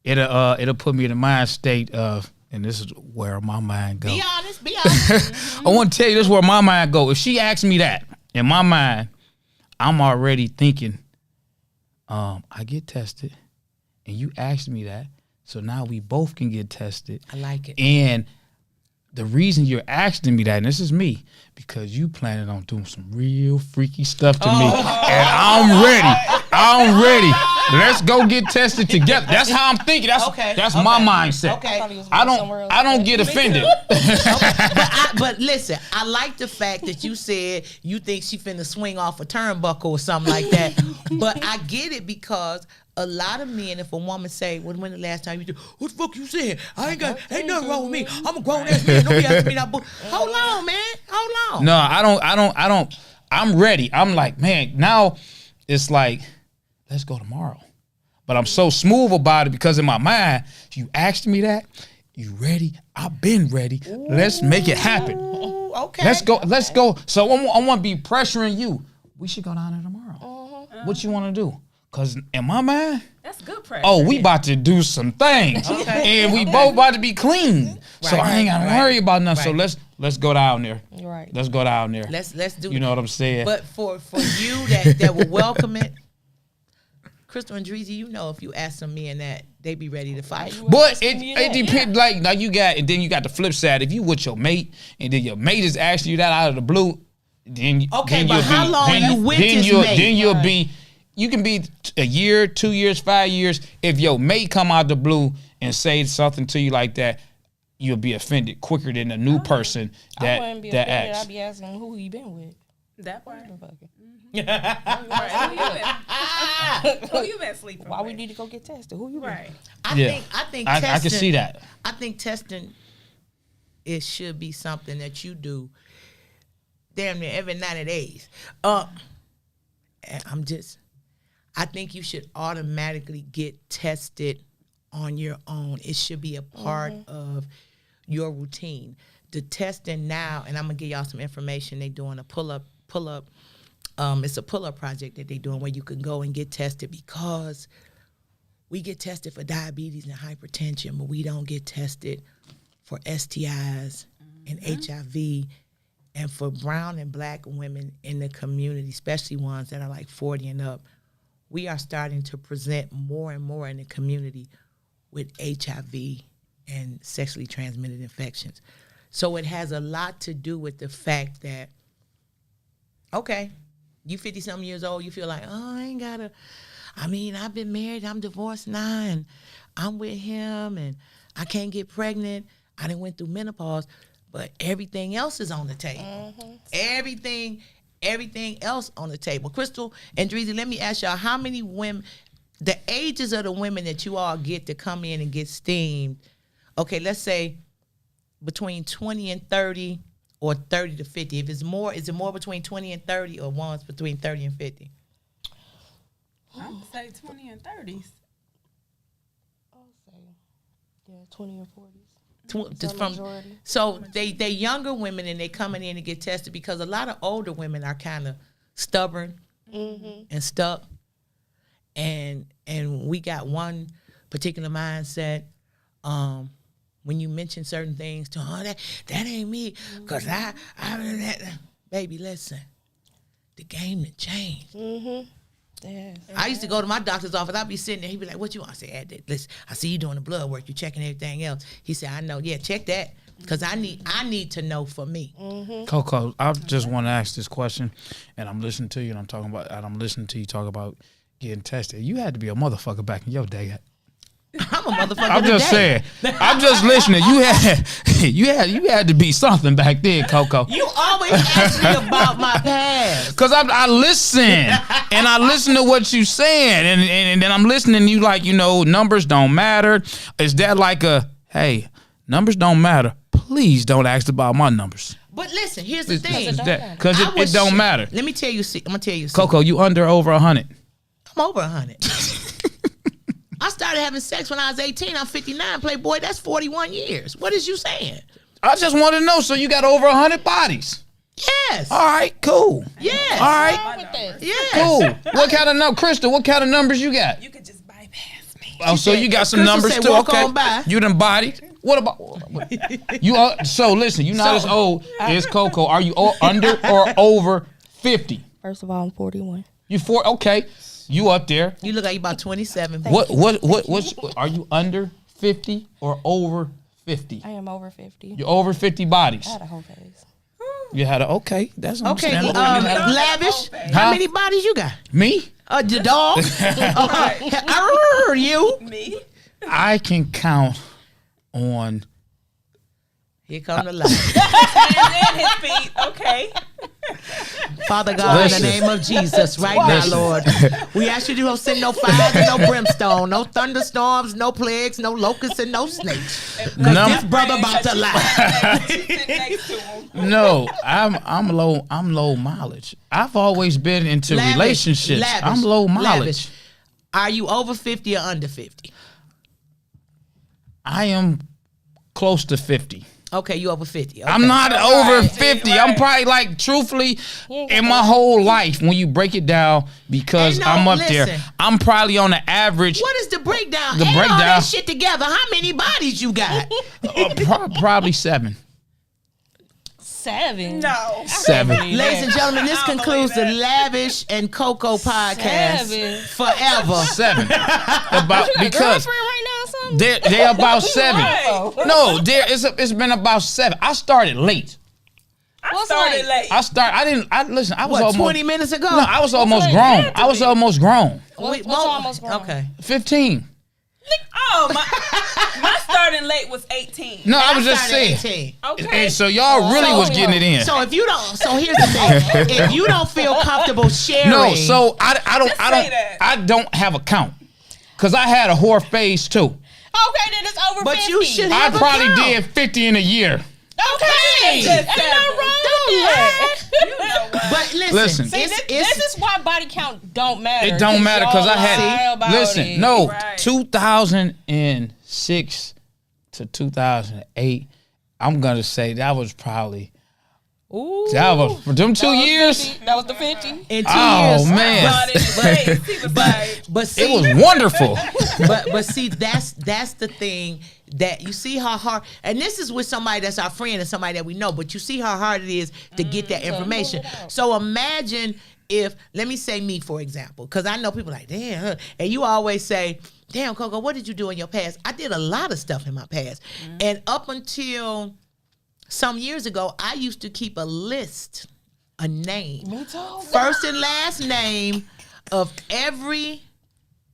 It'll put me in a mind state of, and this is where my mind goes. Be honest. I want to tell you this is where my mind goes. If she asks me that, in my mind, I'm already thinking, I get tested, and you asked me that, so now we both can get tested. I like it. And the reason you're asking me that, and this is me, because you planning on doing some real freaky stuff to me, and I'm ready. Let's go get tested together. That's how I'm thinking. That's my mindset. Okay. I don't get offended. But listen, I like the fact that you said you think she finna swing off a turnbuckle or something like that. But I get it because a lot of men, if a woman say, when the last time you do, what the fuck you saying? Ain't nothing wrong with me. I'm a grown ass man. Don't be asking me that. Hold on, man. Hold on. No, I don't. I'm ready. I'm like, man, now it's like, let's go tomorrow. But I'm so smooth about it because in my mind, you asked me that. You ready? I've been ready. Let's make it happen. Okay. Let's go. So I want to be pressuring you. We should go down there tomorrow. What you want to do? Because in my mind, That's good pressure. oh, we about to do some things. And we both about to be clean. So I ain't got to worry about nothing. Right. So let's go down there. Right. Let's go down there. Let's do. You know what I'm saying? But for you that will welcome it, Crystal and Dreezy, you know, if you ask some men that, they be ready to fight. But it depends. Like now you got the flip side. If you with your mate and then your mate is asking you that out of the blue, then Okay, then but how long you with this mate? Then you'll be. You can be a year, 2 years, 5 years. If your mate come out the blue and say something to you like that, you'll be offended quicker than a new person I wouldn't be that offended. acts. I'd be asking who he been with. That part. Motherfucker. Who you been sleeping Why with? we need to go get tested? Who you been Right. I think I testing, can see that. I think testing, it should be something that you do damn near every 90 days. I think you should automatically get tested on your own. It should be a part of your routine. The testing now, and I'm gonna give y'all some information. They doing a pull up. It's a pull-up project that they doing where you can go and get tested because we get tested for diabetes and hypertension, but we don't get tested for STIs and HIV. And for brown and black women in the community, especially ones that are like 40 and up, we are starting to present more and more in the community with HIV and sexually transmitted infections. So it has a lot to do with the fact that, okay, you 50-something years old, you feel like, I've been married, I'm divorced now, and I'm with him, and I can't get pregnant. I done went through menopause, but everything else is on the table. Everything else on the table. Crystal and Dreezy, let me ask y'all, how many women, the ages of the women that you all get to come in and get steamed, okay, let's say between 20 and 30 or 30 to 50. If it's more, is it more between 20 and 30 or one's between 30 and 50? I would say 20 and 30s. I'll say, 20 and 40s. So they younger women and they coming in to get tested because a lot of older women are kind of stubborn and stuck, and we got one particular mindset. When you mention certain things to that ain't me, cause I baby, listen, the game done changed. Yes. I used to go to my doctor's office. I'd be sitting there. He'd be like, what you want? I say, listen, I see you doing the blood work. You checking everything else. He said, I know. Yeah, check that. Because I need to know for me. COCO, I just want to ask this question, and I'm listening to you, and I'm listening to you talk about getting tested. You had to be a motherfucker back in your day. I'm a motherfucker. I'm just today. saying. I'm just listening. You had to be something back then, Coco. You always ask me about my past. Cause I listen and I listen to what you saying and then I'm listening to you like, numbers don't matter. Is that like hey, numbers don't matter. Please don't ask about my numbers. But listen, here's the thing. Because it don't matter. Let me tell you. I'm gonna tell you. Coco, you under or over 100? I'm over 100. I started having sex when I was 18. I'm 59. Playboy, that's 41 years. What is you saying? I just want to know. So you got over 100 bodies? Yes. All right, cool. Yes. All right, yes. cool. What kind of Crystal? What kind of numbers you got? You could just bypass me. Oh, so you got some Crystal numbers said, too? walk Okay, on by. you done bodied. What about you? So listen, you're not as old as Coco. Are you under or over 50? First of all, I'm 41. You okay? You up there? You look like you about 27. What's are you under 50 or over 50? I am over 50. You're over 50 bodies. I had a whole phase. You had okay. That's Okay, understandable. Lavish. How many bodies you got? Me? The dog. You. Me? I can count on. Here come the light. And his feet. Okay. Father God, in the name of Jesus, right now, Lord, we ask you to don't send no fires and no brimstone, no thunderstorms, no plagues, no locusts, and no snakes. Because this brother about to lie. No, I'm low mileage. I've always been into relationships. I'm low mileage. Lavish. Are you over 50 or under 50? I am close to 50. Okay, you over 50. Okay. I'm not over 50. Right. I'm probably like, truthfully, in my whole life, when you break it down, because I'm up there, I'm probably on the average. What is the breakdown? The breakdown. All that shit together. How many bodies you got? Probably 7. 7? No. 7. Ladies and gentlemen, this concludes the Lavish and COCO podcast. 7. Forever. 7. Because right now or something? they're about 7. No, it's been about 7. I started late. I started late. Listen, I was almost 20 minutes ago? No, I was almost grown. I was almost grown. What's almost grown? Okay. 15. Oh, my starting late was 18. No, I was just saying. 18. Okay. And so y'all really was getting it in. So if you don't, so here's the thing: if you don't feel comfortable sharing, No, so I don't have a count, cause I had a whore phase too. Okay, then it's over 50. But you should I have a probably count. did 50 in a year. Okay. Ain't nothing wrong with that. But Listen. See, this is why body count don't matter. It don't matter because I had lie about listen. it. No, Right. 2006 to 2008. I'm gonna say that was probably Ooh. that was for them 2 years. 50. That was the 50. in 2 Oh years. man, But see, it was wonderful. but see, that's the thing that you see how hard, and this is with somebody that's our friend and somebody that we know, but you see how hard it is to get that information. So imagine if, let me say me, for example, because I know people like, damn, huh? And you always say, damn, Coco, what did you do in your past? I did a lot of stuff in my past. And up until some years ago, I used to keep a list, a name. Me too. First and last name of every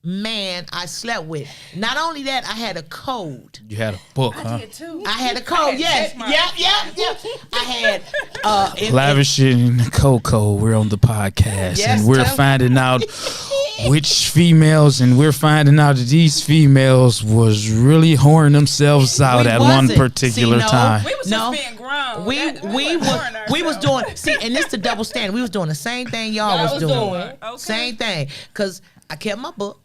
man I slept with. Not only that, I had a code. You had a book, huh? I had a code. Yes. Yep. I had Lavish and COCO, we're on the podcast, Yes, and we're tell me. finding out which females, and we're finding out that these females was really whoring themselves out We at one wasn't. particular See, no. time. We was No. just being grown. we was doing, see, and this the double standard. We was doing the same thing y'all was doing. Okay. Same thing. Cause I kept my book.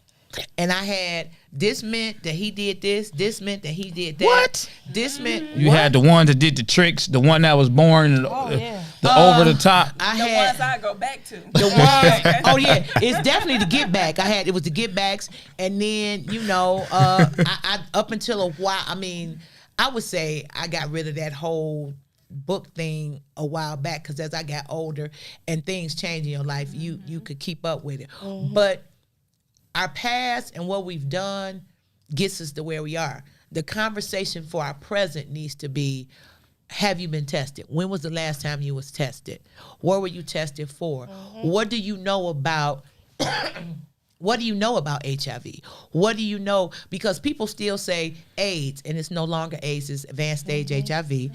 And I had, this meant that he did this meant that he did that. What? This meant You had the one that did the tricks, the one that was born, the over the top. I The had ones I go back to. the one. Oh yeah, it's definitely the get back. It was the get backs, and then I up until a while. I mean, I would say I got rid of that whole book thing a while back, because as I got older and things change in your life, you could keep up with it. But our past and what we've done gets us to where we are. The conversation for our present needs to be, have you been tested? When was the last time you was tested? What were you tested for? What do you know about What do you know about HIV? What do you know? Because people still say AIDS, and it's no longer AIDS, it's advanced stage HIV.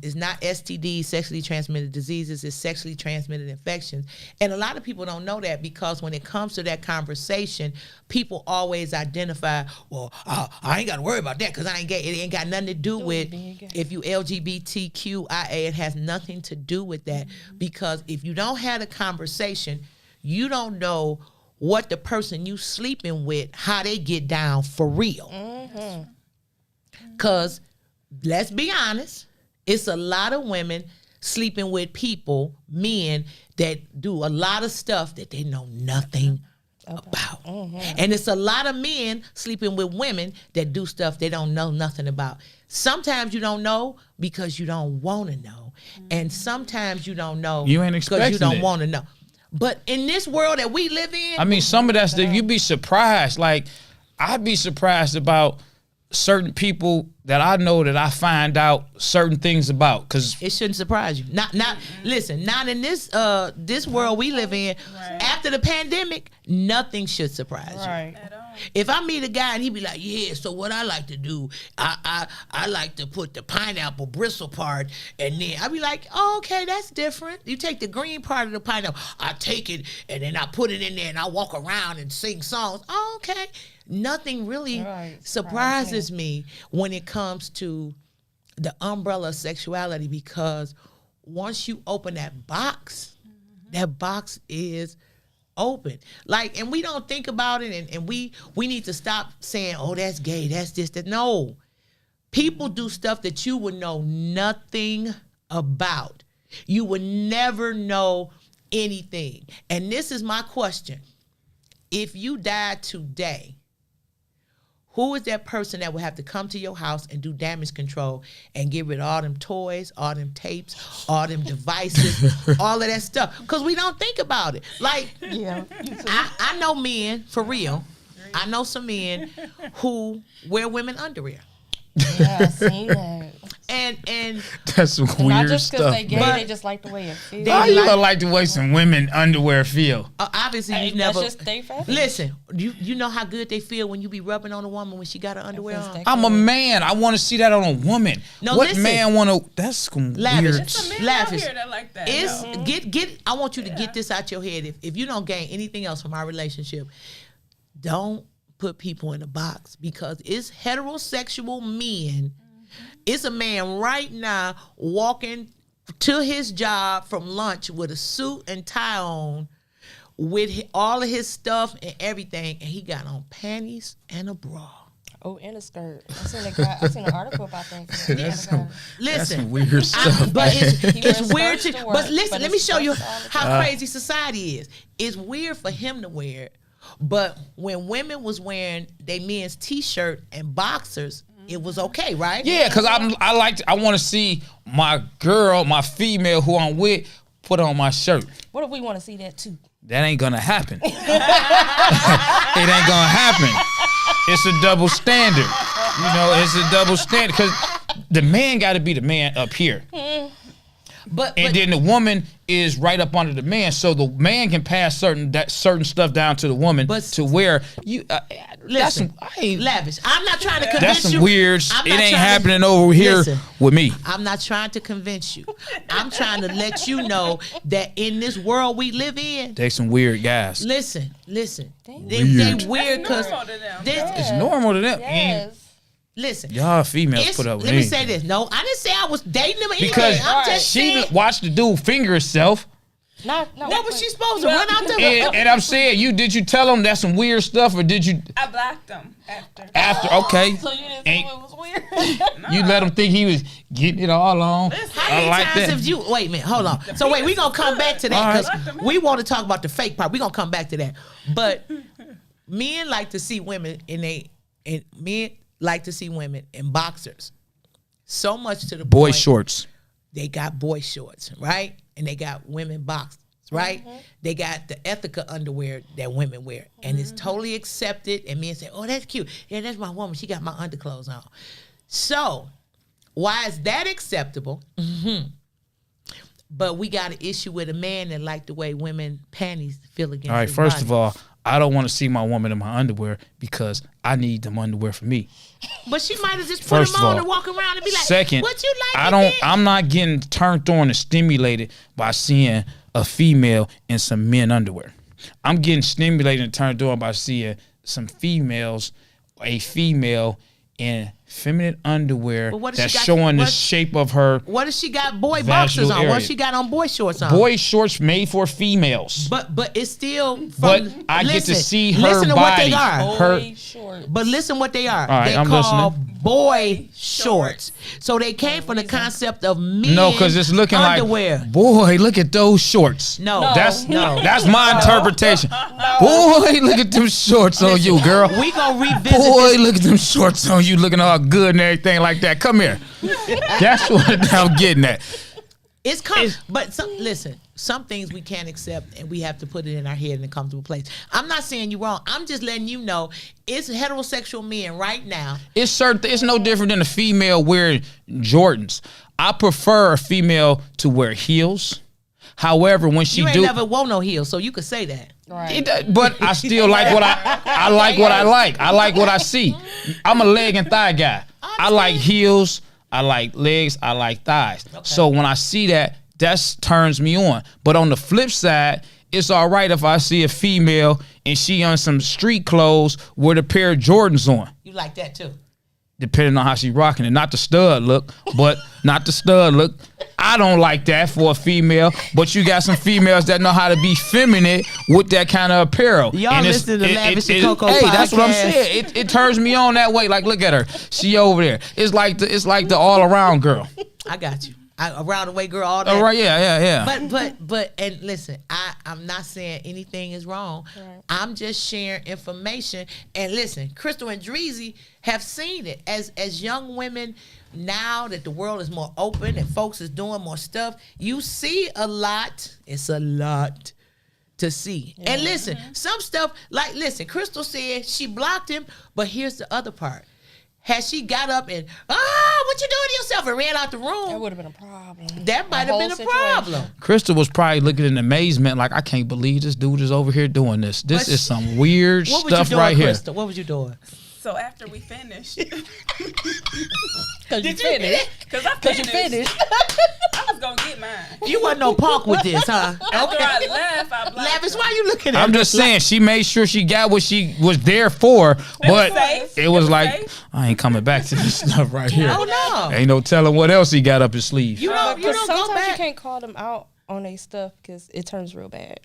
It's not STD, sexually transmitted diseases, it's sexually transmitted infections. And a lot of people don't know that, because when it comes to that conversation, people always identify, well, I ain't got to worry about that because I ain't gay. It ain't got nothing to do with if you LGBTQIA. It has nothing to do with that, because if you don't have a conversation, you don't know what the person you sleeping with, how they get down for real. Because let's be honest, it's a lot of women sleeping with people, men, that do a lot of stuff that they know nothing about. And it's a lot of men sleeping with women that do stuff they don't know nothing about. Sometimes you don't know because you don't want to know. And sometimes you don't know because you don't want to know. But in this world that we live in, I mean, some of that stuff, you'd be surprised. Like, I'd be surprised about certain people that I know that I find out certain things about, because it shouldn't surprise you. Listen, not in this this world we live in. After the pandemic, nothing should surprise you. If I meet a guy and he be like, yeah, so what I like to do, I like to put the pineapple bristle part, and then I be like, oh, okay, that's different. You take the green part of the pineapple, I take it and then I put it in there and I walk around and sing songs. Oh, okay. Nothing really surprises me when it comes to the umbrella of sexuality, because once you open that box is open. Like, and we don't think about it, and we need to stop saying, oh, that's gay, that's this, that. No. People do stuff that you would know nothing about. You would never know anything. And this is my question. If you died today, who is that person that would have to come to your house and do damage control and get rid of all them toys, all them tapes, all them devices, all of that stuff? Because we don't think about it. Like, I know men, for real, I know some men who wear women underwear. Yeah, I seen that. And that's some weird not just because stuff. they gay, they just like the way it feels. How you gonna like the way some women underwear feel? Obviously, you that's never. Just they fashion. Listen, you know how good they feel when you be rubbing on a woman when she got her underwear on. I'm a man. I want to see that on a woman. No, what listen, man want to? That's some Lavish. weird. It's a man Lavish. out here that like that. Get. I want you to get this out your head. If you don't gain anything else from our relationship, don't put people in a box, because it's heterosexual men. It's a man right now walking to his job from lunch with a suit and tie on, with all of his stuff and everything, and he got on panties and a bra. Oh, and a skirt. I seen an article about that. That's some Listen, weird stuff. but it's wears weird skirts to to work, but listen, but let me it's show you skirts all the how crazy society is. It's weird for him to wear it, but when women was wearing their men's t-shirt and boxers, it was okay, right? Yeah, because I want to see my girl, my female who I'm with, put on my shirt. What if we want to see that too? That ain't gonna happen. It ain't gonna happen. It's a double standard. You know, it's a double standard, because the man got to be the man up here. But then the woman is right up under the man, so the man can pass certain stuff down to the woman, to where you. Listen, Lavish. I'm not trying to convince you. That's some weird. It ain't happening over here with me. I'm not trying to convince you. I'm trying to let you know that in this world we live in, they some weird guys. Listen. They weird because it's normal to them. Yes. Listen, y'all females put up with Let me say this. No, I didn't say I was dating them anyway. Because I'm just she watched the dude finger herself. No, what was she supposed to run out to? And I'm saying, did you tell them that's some weird stuff, or did you? I blocked them after. Okay. So you didn't think it was weird? You let him think he was getting it all on. How many times have you? Wait a minute, hold on. So wait, we gonna come back to that, because we want to talk about the fake part. We gonna come back to that. But men like to see women men like to see women in boxers. So much to the boy point, shorts. They got boy shorts, right? And they got women boxers, right? Mm-hmm. They got the Ethica underwear that women wear. And it's totally accepted. And men say, oh, that's cute. Yeah, that's my woman. She got my underclothes on. So why is that acceptable? Mm-hmm. But we got an issue with a man that like the way women panties feel against. All right, first of all, I don't want to see my woman in my underwear because I need them underwear for me. But she might have just put First them of on all. and walk around and be like, Second, what you like? I'm not getting turned on and stimulated by seeing a female in some men underwear. I'm getting stimulated and turned on by seeing a female in feminine underwear that's showing the shape of her. What if she got boy boxers on? Area. What if she got on boy shorts on? Boy shorts made for females. But it's still from, But I get to see her listen to body. what they are. Boy shorts. But listen what they are. All right, they I'm call listening. boy shorts. So they came from the concept of men No, because it's looking underwear. like, boy, look at those shorts. No. That's No. that's my interpretation. Boy, look at them shorts on you, girl. We gonna revisit Boy, this. look at them shorts on you, looking all good and everything like that. Come here. That's what I'm getting at. But listen, some things we can't accept and we have to put it in our head in a comfortable place. I'm not saying you're wrong. I'm just letting you know it's heterosexual men right now. It's no different than a female wearing Jordans. I prefer a female to wear heels. However, when she You ain't never wore no heels, so you could say that. Right. But I still like what I like what I like. I like what I see. I'm a leg and thigh guy. I like heels. I like legs. I like thighs. Okay. So when I see that turns me on. But on the flip side, it's all right if I see a female and she on some street clothes with a pair of Jordans on. You like that too? Depending on how she rocking it. Not the stud look, but not the stud look. I don't like that for a female, but you got some females that know how to be feminine with that kind of apparel. Y'all listen to Lavish T COCO Hey, podcast. that's what I'm saying. It turns me on that way. Like, look at her. She over there. It's like the all around girl. I got you. Around the way girl, all that. All right, yeah. But and listen, I'm not saying anything is wrong. Right. I'm just sharing information. And listen, Crystal and Dreezy have seen it as young women. Now that the world is more open and folks is doing more stuff, you see a lot. It's a lot to see. Yeah. And listen, some stuff listen, Crystal said she blocked him, but here's the other part. Had she got up and, what you doing to yourself, and ran out the room, that would have been a problem. That might have been a problem. Crystal was probably looking in amazement like, I can't believe this dude is over here doing this. This is some weird stuff right here. Crystal? What was you doing? So after we finished. Because you finished. Because you finished. I was going to get mine. You wasn't no punk with this, huh? After I left, I blocked Lavish, her. why you looking at I'm me? just saying, she made sure she got what she was there for, but it was like, I ain't coming back to this stuff right here. Oh, no. Ain't no telling what else he got up his sleeve. You don't go sometimes back. you can't call them out on their stuff because it turns real bad.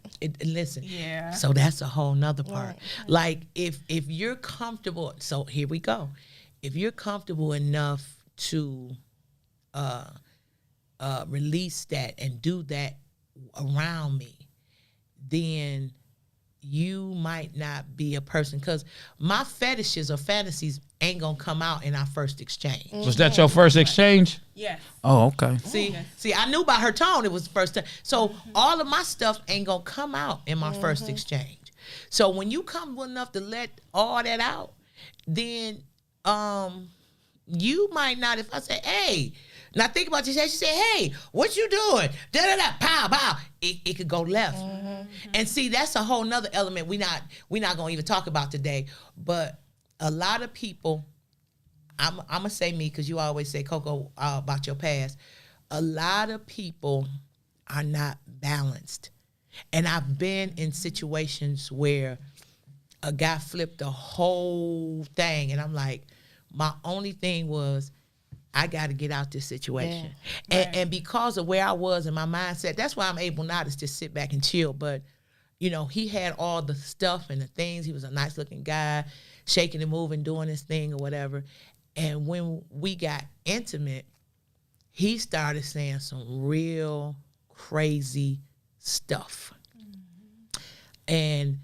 Listen. Yeah. So that's a whole nother part. Right. Like, if you're comfortable, so here we go. If you're comfortable enough to release that and do that around me, then you might not be a person, because my fetishes or fantasies ain't gonna come out in our first exchange. Was that your first exchange? Yes. Oh, okay. See, I knew by her tone it was the first time. So all of my stuff ain't gonna come out in my first exchange. So when you come enough to let all that out, then you might not. If I say, hey, now think about this. She said, hey, what you doing? Da da da, pow pow. It could go left. And see, that's a whole nother element we not gonna even talk about today. But a lot of people, I'm gonna say me, because you always say, COCO, about your past. A lot of people are not balanced. And I've been in situations where a guy flipped the whole thing, and I'm like, my only thing was, I got to get out this situation. Yeah. And because of where I was in my mindset, that's why I'm able now to just sit back and chill. But, he had all the stuff and the things. He was a nice looking guy, shaking and moving, doing his thing or whatever. And when we got intimate, he started saying some real crazy stuff. And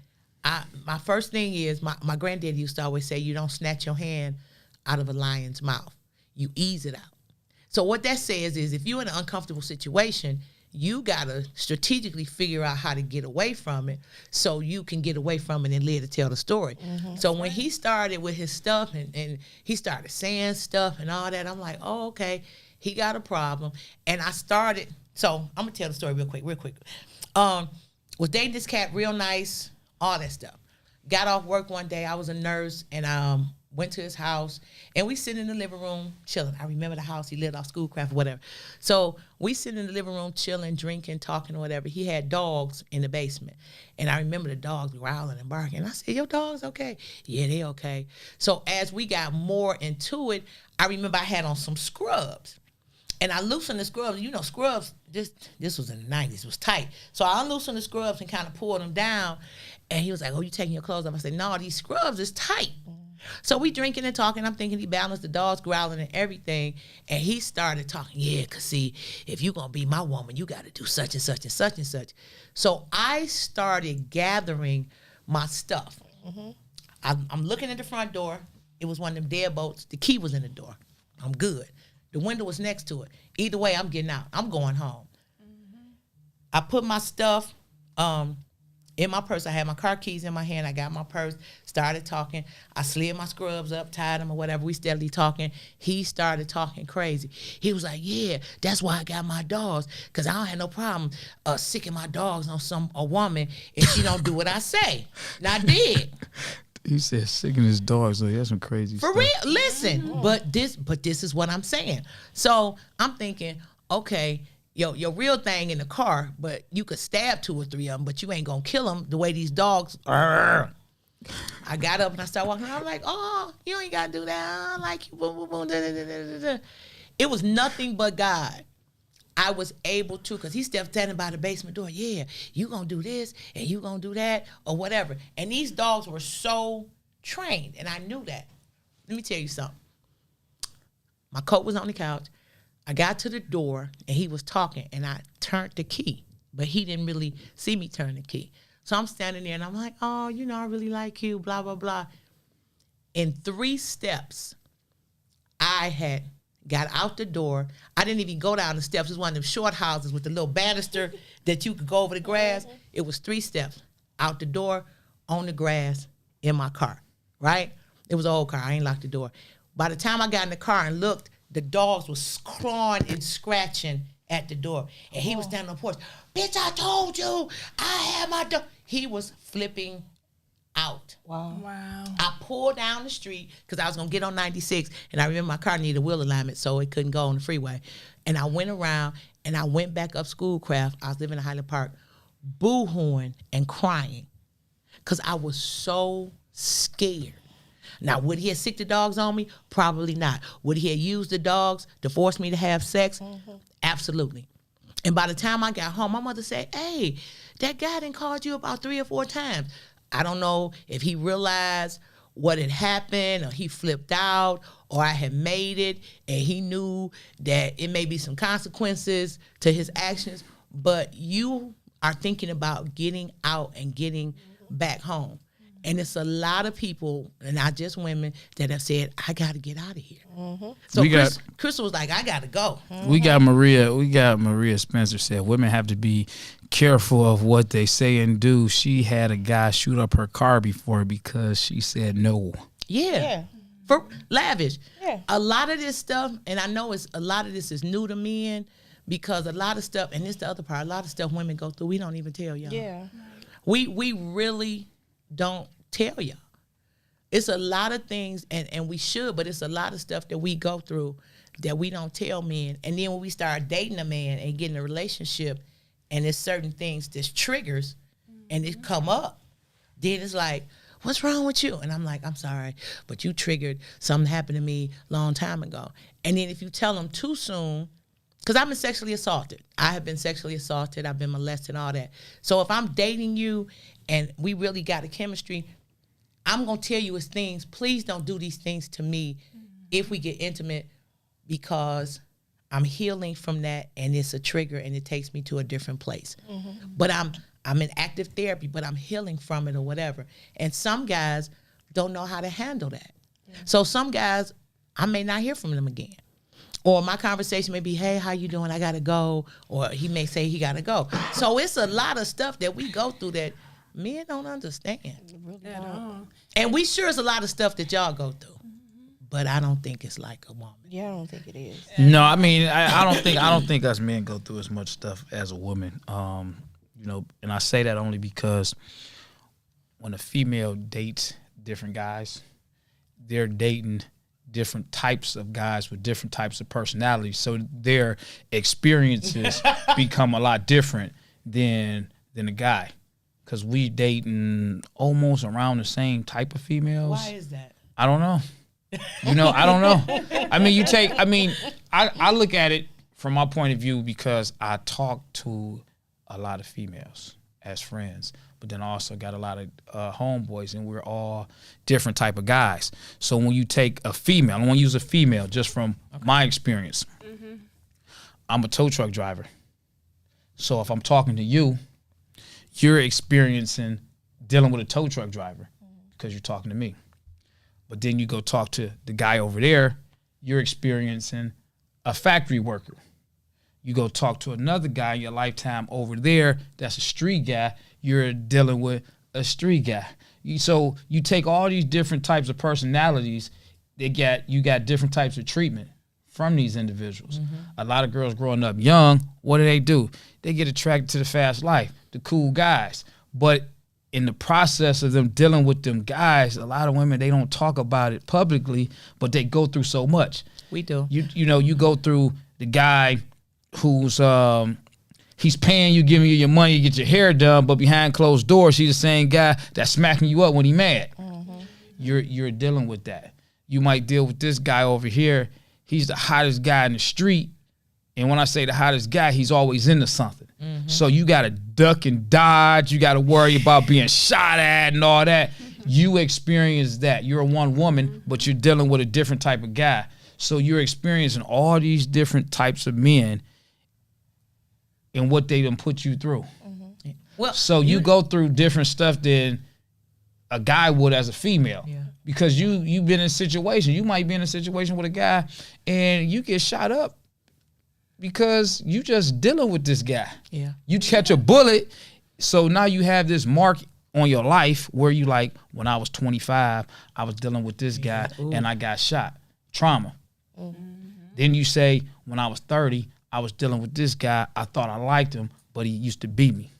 my first thing is, my granddaddy used to always say, you don't snatch your hand out of a lion's mouth. You ease it out. So what that says is, if you're in an uncomfortable situation, you got to strategically figure out how to get away from it so you can get away from it and live to tell the story. So when he started with his stuff and he started saying stuff and all that, I'm like, oh, okay, he got a problem. And I started, so I'm going to tell the story real quick. Was dating this cat, real nice, all that stuff. got off work one day. I was a nurse, and went to his house, and we sit in the living room chilling. I remember the house. He lived off Schoolcraft or whatever. So we sit in the living room chilling, drinking, talking or whatever. He had dogs in the basement, and I remember the dogs growling and barking. I said, your dog's okay? Yeah, they okay. So as we got more into it, I remember I had on some scrubs. And I loosened the scrubs. You know, scrubs, this was in the 90s. It was tight. So I unloosened the scrubs and kind of pulled them down. And he was like, oh, you taking your clothes off? I said, no, these scrubs is tight. So we drinking and talking. I'm thinking he balanced the dogs growling and everything. And he started talking, yeah, because see, if you're going to be my woman, you got to do such and such and such and such. So I started gathering my stuff. I'm looking at the front door. It was one of them deadbolts. The key was in the door. I'm good. The window was next to it. Either way, I'm getting out. I'm going home. I put my stuff in my purse. I had my car keys in my hand. I got my purse, started talking. I slid my scrubs up, tied them or whatever. We steadily talking. He started talking crazy. He was like, yeah, that's why I got my dogs, because I don't have no problem sicking my dogs on a woman if she don't do what I say. And I did. He said sicking his dogs. So that's some crazy For stuff. real, listen. But this is what I'm saying. So I'm thinking, okay, your real thing in the car, but you could stab 2 or 3 of them, but you ain't gonna kill them the way these dogs. I got up and I started walking around. I'm like, oh, you ain't gotta do that. I like you. Boom, boom, boom, da, da, da, da, da. It was nothing but God. I was able to, because he stepped standing by the basement door. Yeah, you gonna do this and you gonna do that or whatever. And these dogs were so trained, and I knew that. Let me tell you something. My coat was on the couch. I got to the door, and he was talking, and I turned the key, but he didn't really see me turn the key. So I'm standing there, and I'm like, oh, you know, I really like you, blah, blah, blah. In 3 steps, I had got out the door. I didn't even go down the steps. It was one of them short houses with the little banister that you could go over the grass. It was 3 steps. Out the door, on the grass, in my car, right? It was an old car. I ain't locked the door. By the time I got in the car and looked, the dogs was clawing and scratching at the door. And he was standing on the porch. Bitch, I told you, I had my dog. He was flipping out. Wow. I pulled down the street because I was going to get on 96, and I remember my car needed a wheel alignment, so it couldn't go on the freeway. And I went around, and I went back up Schoolcraft. I was living in Highland Park, boo-hooing and crying because I was so scared. Now, would he have sicked the dogs on me? Probably not. Would he have used the dogs to force me to have sex? Absolutely. And by the time I got home, my mother said, hey, that guy done called you about 3 or 4 times. I don't know if he realized what had happened or he flipped out or I had made it and he knew that it may be some consequences to his actions, but you are thinking about getting out and getting back home. And it's a lot of people, and not just women, that have said, I got to get out of here. So Crystal was like, I got to go. We got Maria Spencer said, women have to be careful of what they say and do. She had a guy shoot up her car before because she said no. Yeah. For Lavish. Yeah. A lot of this stuff, and I know a lot of this is new to men, because a lot of stuff, and this the other part, a lot of stuff women go through, we don't even tell y'all. Yeah. We really don't tell y'all. It's a lot of things, and we should, but it's a lot of stuff that we go through that we don't tell men. And then when we start dating a man and getting a relationship, and there's certain things that's triggers, and it come up, then it's like, what's wrong with you? And I'm like, I'm sorry, but you triggered something happened to me a long time ago. And then if you tell them too soon, because I've been sexually assaulted. I have been sexually assaulted. I've been molested, all that. So if I'm dating you and we really got a chemistry, I'm going to tell you as things, please don't do these things to me if we get intimate, because I'm healing from that and it's a trigger and it takes me to a different place. But I'm in active therapy, but I'm healing from it or whatever. And some guys don't know how to handle that. So some guys, I may not hear from them again. Or my conversation may be, hey, how you doing? I got to go. Or he may say he got to go. So it's a lot of stuff that we go through that men don't understand. At all. And we sure is a lot of stuff that y'all go through. But I don't think it's like a woman. Yeah, I don't think it is. No, I mean, I don't think us men go through as much stuff as a woman. You know, and I say that only because when a female dates different guys, they're dating different types of guys with different types of personalities. So their experiences become a lot different than a guy. Because we dating almost around the same type of females. Why is that? I don't know. I don't know. I look at it from my point of view because I talk to a lot of females as friends, but then I also got a lot of homeboys, and we're all different type of guys. So when you take a female, I want to use a female just from my experience. Mm-hmm. I'm a tow truck driver. So if I'm talking to you, you're experiencing dealing with a tow truck driver because you're talking to me. But then you go talk to the guy over there, you're experiencing a factory worker. You go talk to another guy in your lifetime over there, that's a street guy, you're dealing with a street guy. So you take all these different types of personalities, you got different types of treatment from these individuals. Mm-hmm. A lot of girls growing up young, what do? They get attracted to the fast life, the cool guys. But in the process of them dealing with them guys, a lot of women, they don't talk about it publicly, but they go through so much. We do. You go through the guy who's he's paying you, giving you your money to get your hair done, but behind closed doors, he's the same guy that's smacking you up when he's mad. Mm-hmm. You're dealing with that. You might deal with this guy over here. He's the hottest guy in the street. And when I say the hottest guy, he's always into something. Mm-hmm. So you got to duck and dodge. You got to worry about being shot at and all that. You experience that. You're a one woman, but you're dealing with a different type of guy. So you're experiencing all these different types of men and what they done put you through. Mm-hmm. Well, so you go through different stuff than a guy would as a female. Yeah. Because you've been in a situation. You might be in a situation with a guy and you get shot up because you just dealing with this guy. Yeah. You catch a bullet, so now you have this mark on your life where you like, when I was 25, I was dealing with this guy and I got shot. Trauma. Mm-hmm. Then you say, when I was 30, I was dealing with this guy. I thought I liked him, but he used to beat me.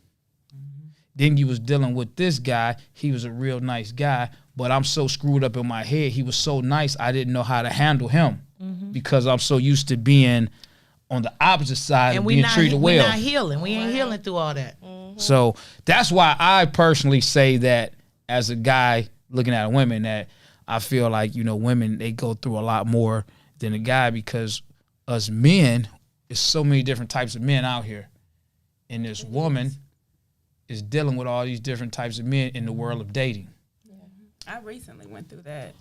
Mm-hmm. Then you was dealing with this guy. He was a real nice guy, but I'm so screwed up in my head. He was so nice, I didn't know how to handle him because I'm so used to being on the opposite side and being treated well. We're not healing. We ain't healing through all that. Mm-hmm. So that's why I personally say that as a guy looking at women, that I feel like, women, they go through a lot more than a guy, because us men, there's so many different types of men out here. And this woman is dealing with all these different types of men in the world of dating. Yeah. I recently went through that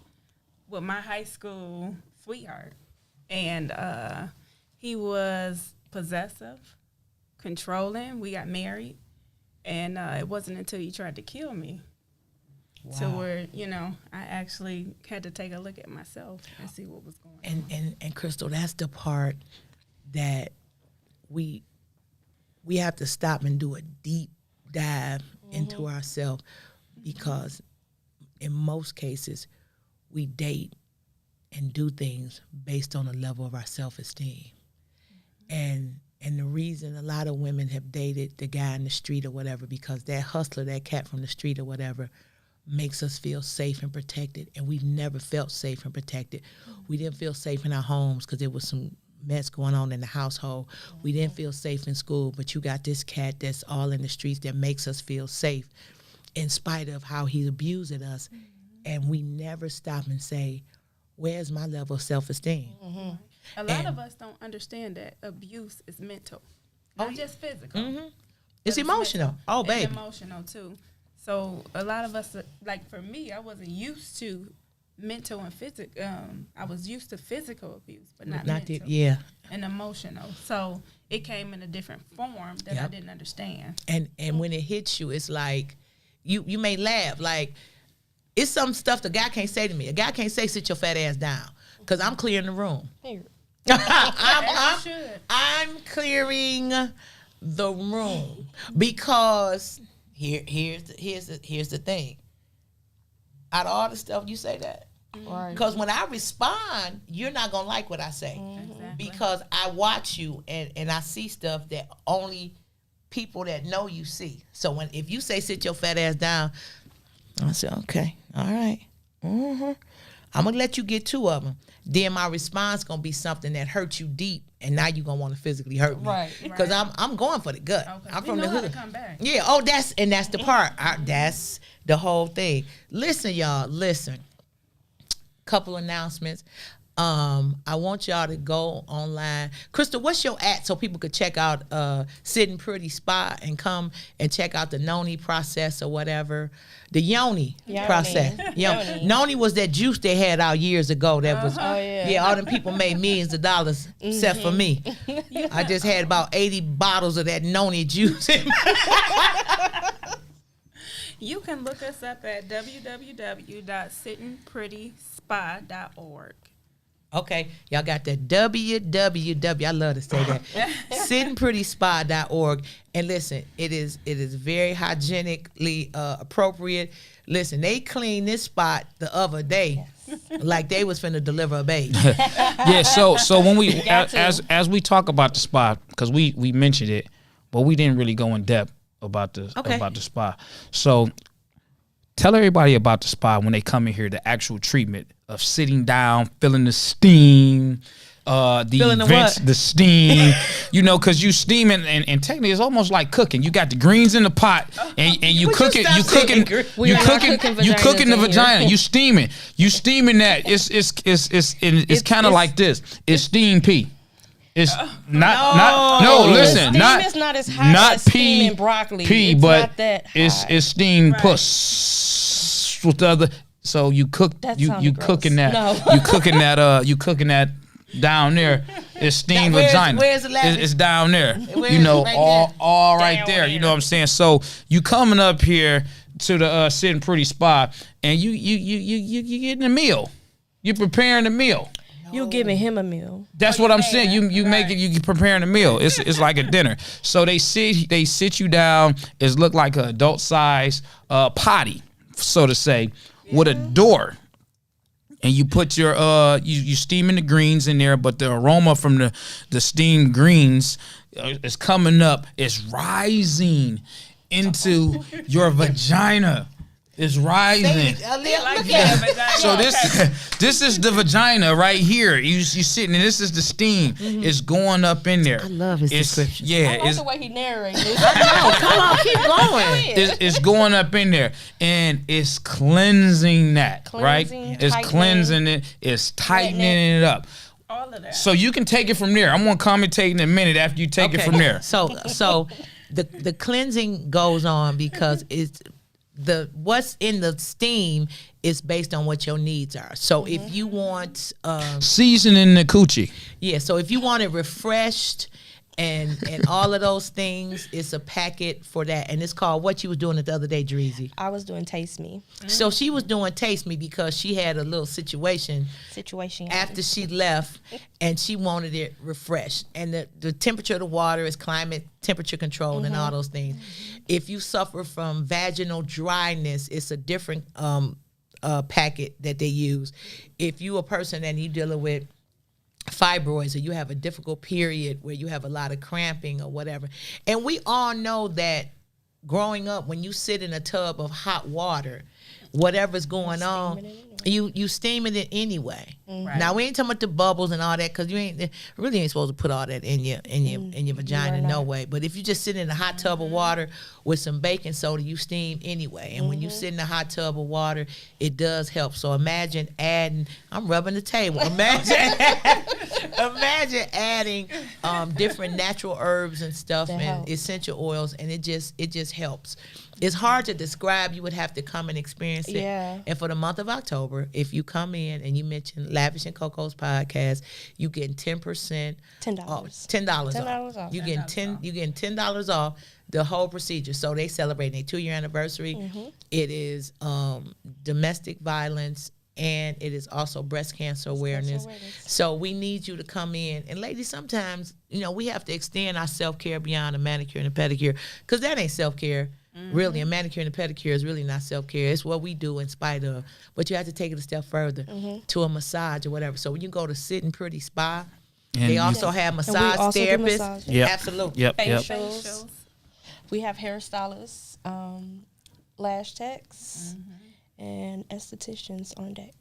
with my high school sweetheart. And he was possessive, controlling. We got married. And it wasn't until he tried to kill me to where, I actually had to take a look at myself and see what was going on. And Crystal, that's the part that we have to stop and do a deep dive into ourselves, because in most cases we date and do things based on a level of our self-esteem. And the reason a lot of women have dated the guy in the street or whatever, because that hustler, that cat from the street or whatever, makes us feel safe and protected. And we've never felt safe and protected. We didn't feel safe in our homes because there was some mess going on in the household. We didn't feel safe in school, but you got this cat that's all in the streets that makes us feel safe in spite of how he's abusing us. And we never stop and say, where's my level of self-esteem? Mm-hmm. A lot of us don't understand that abuse is mental, not just physical. Mm-hmm. It's emotional. It's baby. It's emotional too. So a lot of us, like for me, I wasn't used to mental and physical. I was used to physical abuse, but not mental. And emotional. So it came in a different form that I didn't understand. And when it hits you, it's like you may laugh. Like, it's some stuff the guy can't say to me. A guy can't say, sit your fat ass down, because I'm clearing the room. I'm clearing the room, because here's the thing. Out of all the stuff, you say that. Right. Because when I respond, you're not going to like what I say. Exactly. Because I watch you and I see stuff that only people that know you see. So if you say sit your fat ass down, I said, okay, all right. I'm gonna let you get 2 of them. Then my response gonna be something that hurts you deep, and now you gonna want to physically hurt me, Right. Because I'm going for the gut. Okay. I'm We from know the how to hood. come back. Yeah. Oh, that's the part. That's the whole thing. Listen, y'all. Listen. Couple announcements. I want y'all to go online. Crystal, what's your @ so people could check out Sitting Pretty Spa and come and check out the noni process or whatever. The yoni process. Yoni. Noni was that juice they had out years ago that was Oh, yeah. all them people made millions of dollars except for me. I just had about 80 bottles of that noni juice. You can look us up at www.sittingprettyspa.org. Okay, y'all got that www. I love to say that. Sittingprettyspa.org. And listen, it is very hygienically appropriate. Listen, they cleaned this spot the other day like they was finna deliver a baby. Yeah, so when we Got to. as we talk about the spa, because we mentioned it, but we didn't really go in depth about the spa. So tell everybody about the spa when they come in here, the actual treatment of sitting down, feeling the steam, Feeling the vents, what? the steam, because you steaming and technically it's almost like cooking. You got the greens in the pot and you Would cook you it. stop You saying cooking. gre- We You are not cooking. cooking You cooking the vaginas in vagina. here. You steaming. You steaming that. It's kind of like this. It's steam pee. It's no. Listen, Steam not is not as hot not as pea, steaming broccoli. pea, It's but not that it's hot. steamed Right. puss with the other. So you cook That you sounded cooking gross. that No. you cooking that down there. It's steamed Where's- vagina. where's the Lavish? It's down there. Where's- right all right Down there. You there. know what I'm saying? So you coming up here to the Sitting Pretty Spa and you getting a meal. You preparing a meal. You're giving him a meal. That's what I'm saying. You making you preparing a meal. It's like a dinner. So they sit you down. It's look like an adult size potty, so to say, with a door. And you put your you steaming the greens in there, but the aroma from the steamed greens is coming up. It's rising into your vagina. It's rising. So this is the vagina right here. You sitting, and this is the steam. It's going up in there. I love his description. Yeah, I like it's the way he narrates it. Come on, keep going. it's going up in there, and it's cleansing that, right? Cleansing, It's tightening, cleansing it. It's tightening it up. All of that. So you can take it from there. I'm gonna commentate in a minute after you take it from there. So the cleansing goes on because it's what's in the steam is based on what your needs are. So if you want Seasoning the coochie. so if you want it refreshed and all of those things, it's a packet for that. And it's called what you was doing it the other day, Dreezy. I was doing Taste Me So she was doing Taste Me because she had a little situation situation. after she left and she wanted it refreshed. And the temperature of the water is climate temperature controlled and all those things. If you suffer from vaginal dryness, it's a different packet that they use. If you a person and you dealing with fibroids or you have a difficult period where you have a lot of cramping or whatever. And we all know that growing up, when you sit in a tub of hot water, whatever's going on, you steaming it anyway. Right. Now we ain't talking about the bubbles and all that because you really ain't supposed to put all that in your vagina, no way. But if you just sit in a hot tub of water with some baking soda, you steam anyway. And when you sit in a hot tub of water, it does help. So imagine adding. I'm rubbing the table. Imagine adding different natural herbs and stuff That and helps. essential oils, and it just helps. It's hard to describe. You would have to come and experience it. Yeah. And for the month of October, if you come in and you mention Lavish and Coco's podcast, you getting 10% $10. off. $10 $10 off. off. You getting $10 off the whole procedure. So they celebrating their 2-year anniversary. It is domestic violence. And it is also breast cancer awareness. So we need you to come in. And ladies, sometimes, we have to extend our self-care beyond a manicure and a pedicure because that ain't self-care. Really, a manicure and a pedicure is really not self-care. It's what we do in spite of. But you have to take it a step further to a massage or whatever. So when you go to Sitting Pretty Spa, they also have massage also do therapists. massage. Yep. Absolutely. Yep. Facials. Facials. We have hairstylists. lash techs, and estheticians on deck.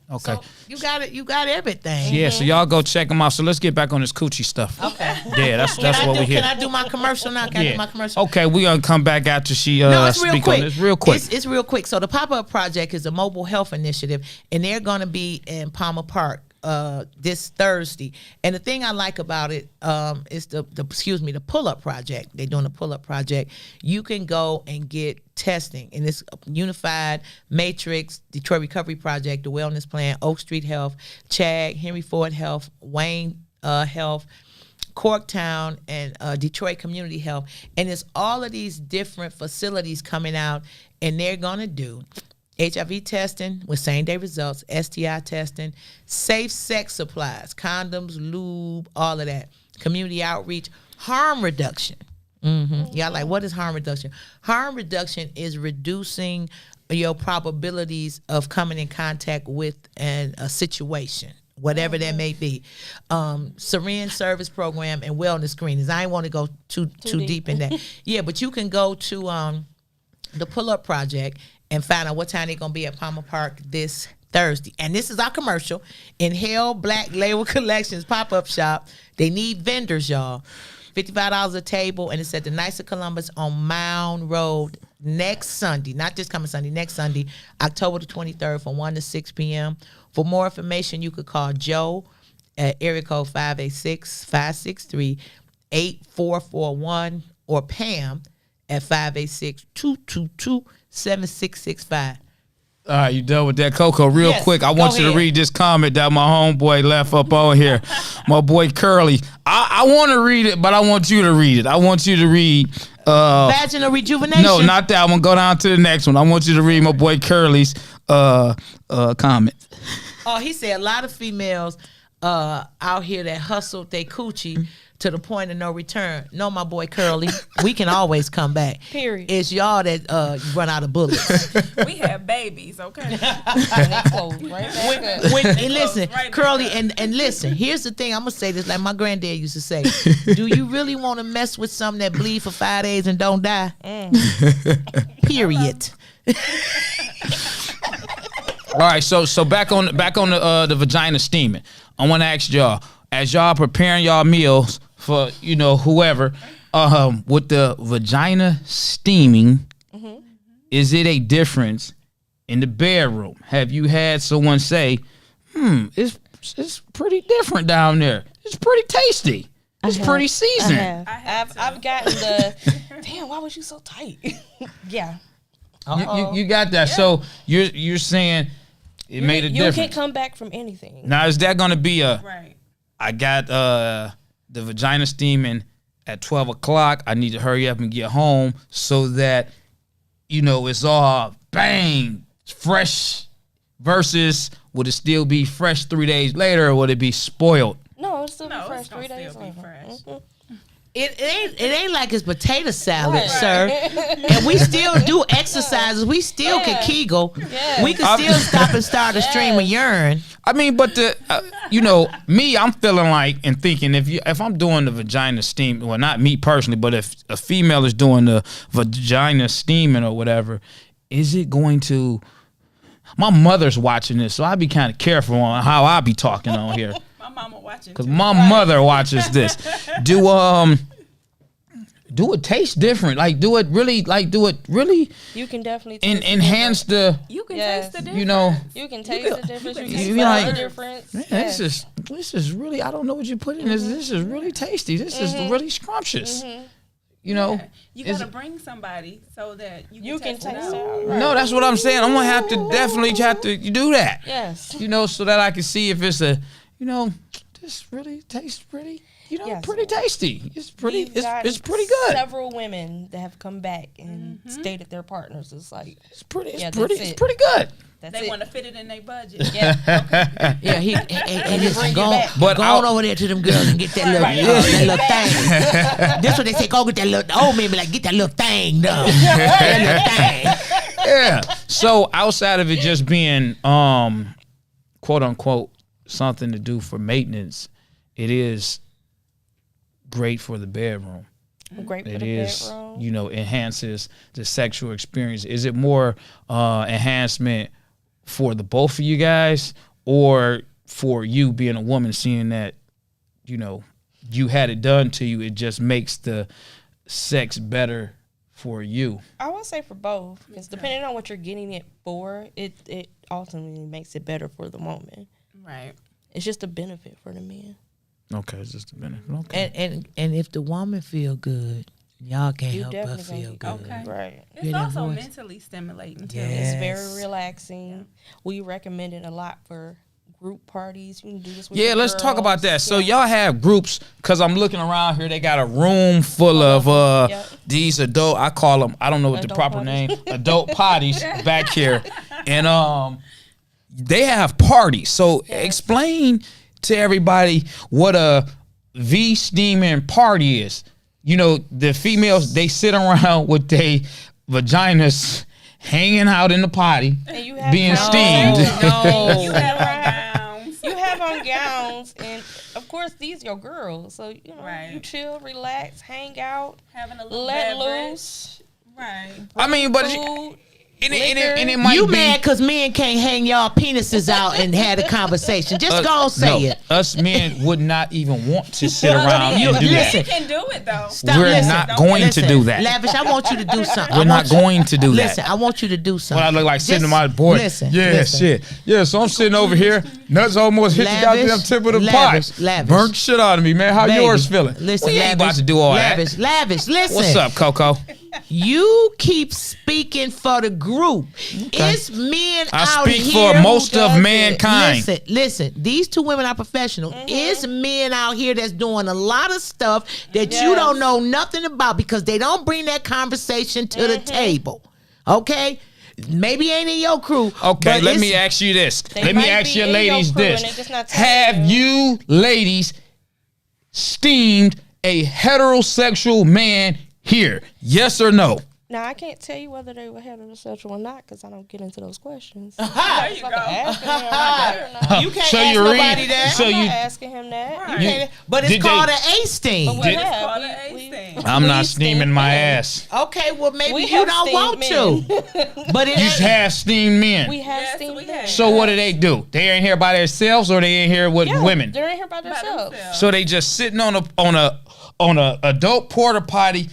Okay. So you got it. You got everything. Yeah, so y'all go check them out. So let's get back on this coochie stuff. Okay. Yeah, that's what we hear. Can I do my commercial now? Can I do my commercial? Okay, we gonna come back after she No, it's real speak quick. on this real quick. It's real quick. So the pop-up project is a mobile health initiative, and they're going to be in Palmer Park this Thursday. And the thing I like about it is the pull-up project. They're doing a pull-up project. You can go and get testing, and it's Unified Matrix, Detroit Recovery Project, the Wellness Plan, Oak Street Health, CHAG, Henry Ford Health, Wayne Health, Corktown, and Detroit Community Health. And it's all of these different facilities coming out, and they're going to do HIV testing with same-day results, STI testing, safe sex supplies, condoms, lube, all of that, community outreach, harm reduction. Y'all like, what is harm reduction? Harm reduction is reducing your probabilities of coming in contact with a situation, whatever that may be. Syringe service program and wellness screenings. I ain't want to go too deep in that. Yeah, but you can go to the Pull-Up Project and find out what time they're going to be at Palmer Park this Thursday. And this is our commercial. Inhale Black Label Collections pop-up shop. They need vendors, y'all. $55 a table, and it's at the Knights of Columbus on Mound Road next Sunday. Not this coming Sunday, next Sunday, October the 23rd from 1 to 6 p.m. For more information, you could call Joe at area code 586-563-8441 or Pam at 586-222-7665. All right, you done with that, COCO? Real quick, I want you to read this comment that my homeboy left up on here. My boy Curly. I want to read it, but I want you to read it. I want you to read Vaginal rejuvenation. No, not that one. Go down to the next one. I want you to read my boy Curly's comment. Oh, he said a lot of females out here that hustled their coochie to the point of no return. No, my boy Curly, we can always come back. Period. It's y'all that run out of bullets. We have babies, okay? And they close right back up. And listen, Right Curly, back and listen, here's the thing. I'm going to say this like my granddad used to say. Do you really want to mess with something that bleed for 5 days and don't die? Period. All right, so back on the vagina steaming. I want to ask y'all, as y'all preparing y'all meals for whoever, with the vagina steaming, is it a difference in the bedroom? Have you had someone say, it's pretty different down there. It's pretty tasty. It's pretty seasoned. I've gotten the damn. Why was you so tight? Yeah. You got that. Yeah. So you're saying it made a difference. You can't come back from anything. Now is that going to be a Right. I got the vagina steaming at 12 o'clock. I need to hurry up and get home so that, it's all bang, fresh versus would it still be fresh 3 days later or would it be spoiled? No, it'll still be No, fresh it's gonna 3 days still be later. fresh. It ain't like it's potato salad, Right. sir. And we still do exercises. We still can Kegel. Yeah. We can still stop and start a stream of urine. I mean, but me, I'm feeling like and thinking if I'm doing the vagina steam, well, not me personally, but if a female is doing the vagina steaming or whatever, is it going to? My mother's watching this, so I'd be kind of careful on how I be talking on here. My mama watching Because too. my mother watches this. Do it taste different? Do it really? You can definitely taste enhance the? You can Yes. taste the difference. You can taste the difference. You you can be smell like, the difference. Man, Yes. this is really. I don't know what you put in this. This is really tasty. This is really scrumptious. You know, Yeah. You is gotta it- bring somebody so that You can taste it. it. out. Right. No, that's what I'm saying. I'm gonna definitely have to do that. Yes. So that I can see if it's a, this really tastes pretty, Yes. pretty tasty. It's pretty. We've gotten It's pretty good. Several women that have come back and stated their partners. It's like It's pretty. It's Yeah, pretty. that's It's it. pretty good. that's They it. want to fit it in their budget. Yeah. Yeah, and listen, bring go you on, back. But go I'll- on over there to them girls and get that little, Right. that little thing. This what they say, go get that little, old man be like, get that little thing done. That little thing. Yeah. So outside of it just being quote unquote something to do for maintenance, it is great for the bedroom. Great for it the is, bedroom. you know, enhances the sexual experience. Is it more enhancement for the both of you guys, or for you being a woman seeing that, you know, you had it done to you, it just makes the sex better for you? I would say for both, because depending on what you're getting it for, it ultimately makes it better for the woman. Right. It's just a benefit for the man. Okay, it's just a benefit. Okay. And if the woman feel good, y'all can't You help but definitely feel gonna good. get Okay. Right. It's Hear that also voice? mentally stimulating too. Yeah. It's Yes. very relaxing. We recommend it a lot for group parties. You can do this with Yeah, your let's talk about that. girls. So Yeah. y'all have groups, because I'm looking around here. They got a room full of Yep. these adult, I call them, I don't know what the Adult proper potties. name, adult potties back here. And they have parties. So explain to everybody what a V steaming party is. You know, the females, they sit around with their vaginas hanging out in the potty, And you have being conversations. steamed. No. You have on gowns. You have on gowns, and of course these your girls. So you know, Right. you chill, relax, hang out, Having a little let beverage. loose. Right. I mean, but Food. and it might You be, mad because men can't hang y'all penises out and had a conversation. Just go and say no, it. us men would not even want to sit around you- and do listen. You can do it though. Stop, We're listen. not going to do that. Lavish, I want you to do something. We're I not want you- going to do Listen, that. I want you to do something. When I look like sitting to Just my boy, Listen, yeah, listen. shit, yeah. So I'm sitting over here, nuts almost hit the Lavish, goddamn tip of the lavish, pot. lavish. Burnt shit out of me, man. How Baby, yours feeling? Listen, we lavish, ain't about to do all lavish, that. Lavish, listen. What's up, Coco? You keep speaking for the group. It's men I out speak here for who most of does it. mankind. Listen. These two women are professional. It's men out here that's doing a lot of stuff that you don't know nothing about because they don't bring that conversation to the table. Okay? Maybe ain't in your crew. Okay, but let me it's- ask you this. They Let me might ask be you in your ladies crew and this. they just not telling Have you ladies steamed a heterosexual man here? Yes or no? Now I can't tell you whether they were heterosexual or not because I don't get into those questions. There you go. Asking him that or not. You can't So ask you're nobody reading- that. so I'm you- not asking him that. Right. You Okay, but it's Did called they- an A steam. But Did- we have- Call we- it a we- thing. I'm not we steaming steam my men. ass. Okay, well maybe We you have don't want steamed to. But it You ain't. have steamed men. We have Yes, steamed we men. have. So what do? They ain't here by themselves, or they ain't here with Yeah, women? They're in here by By themselves. themselves. So they just sitting on a adult porta potty,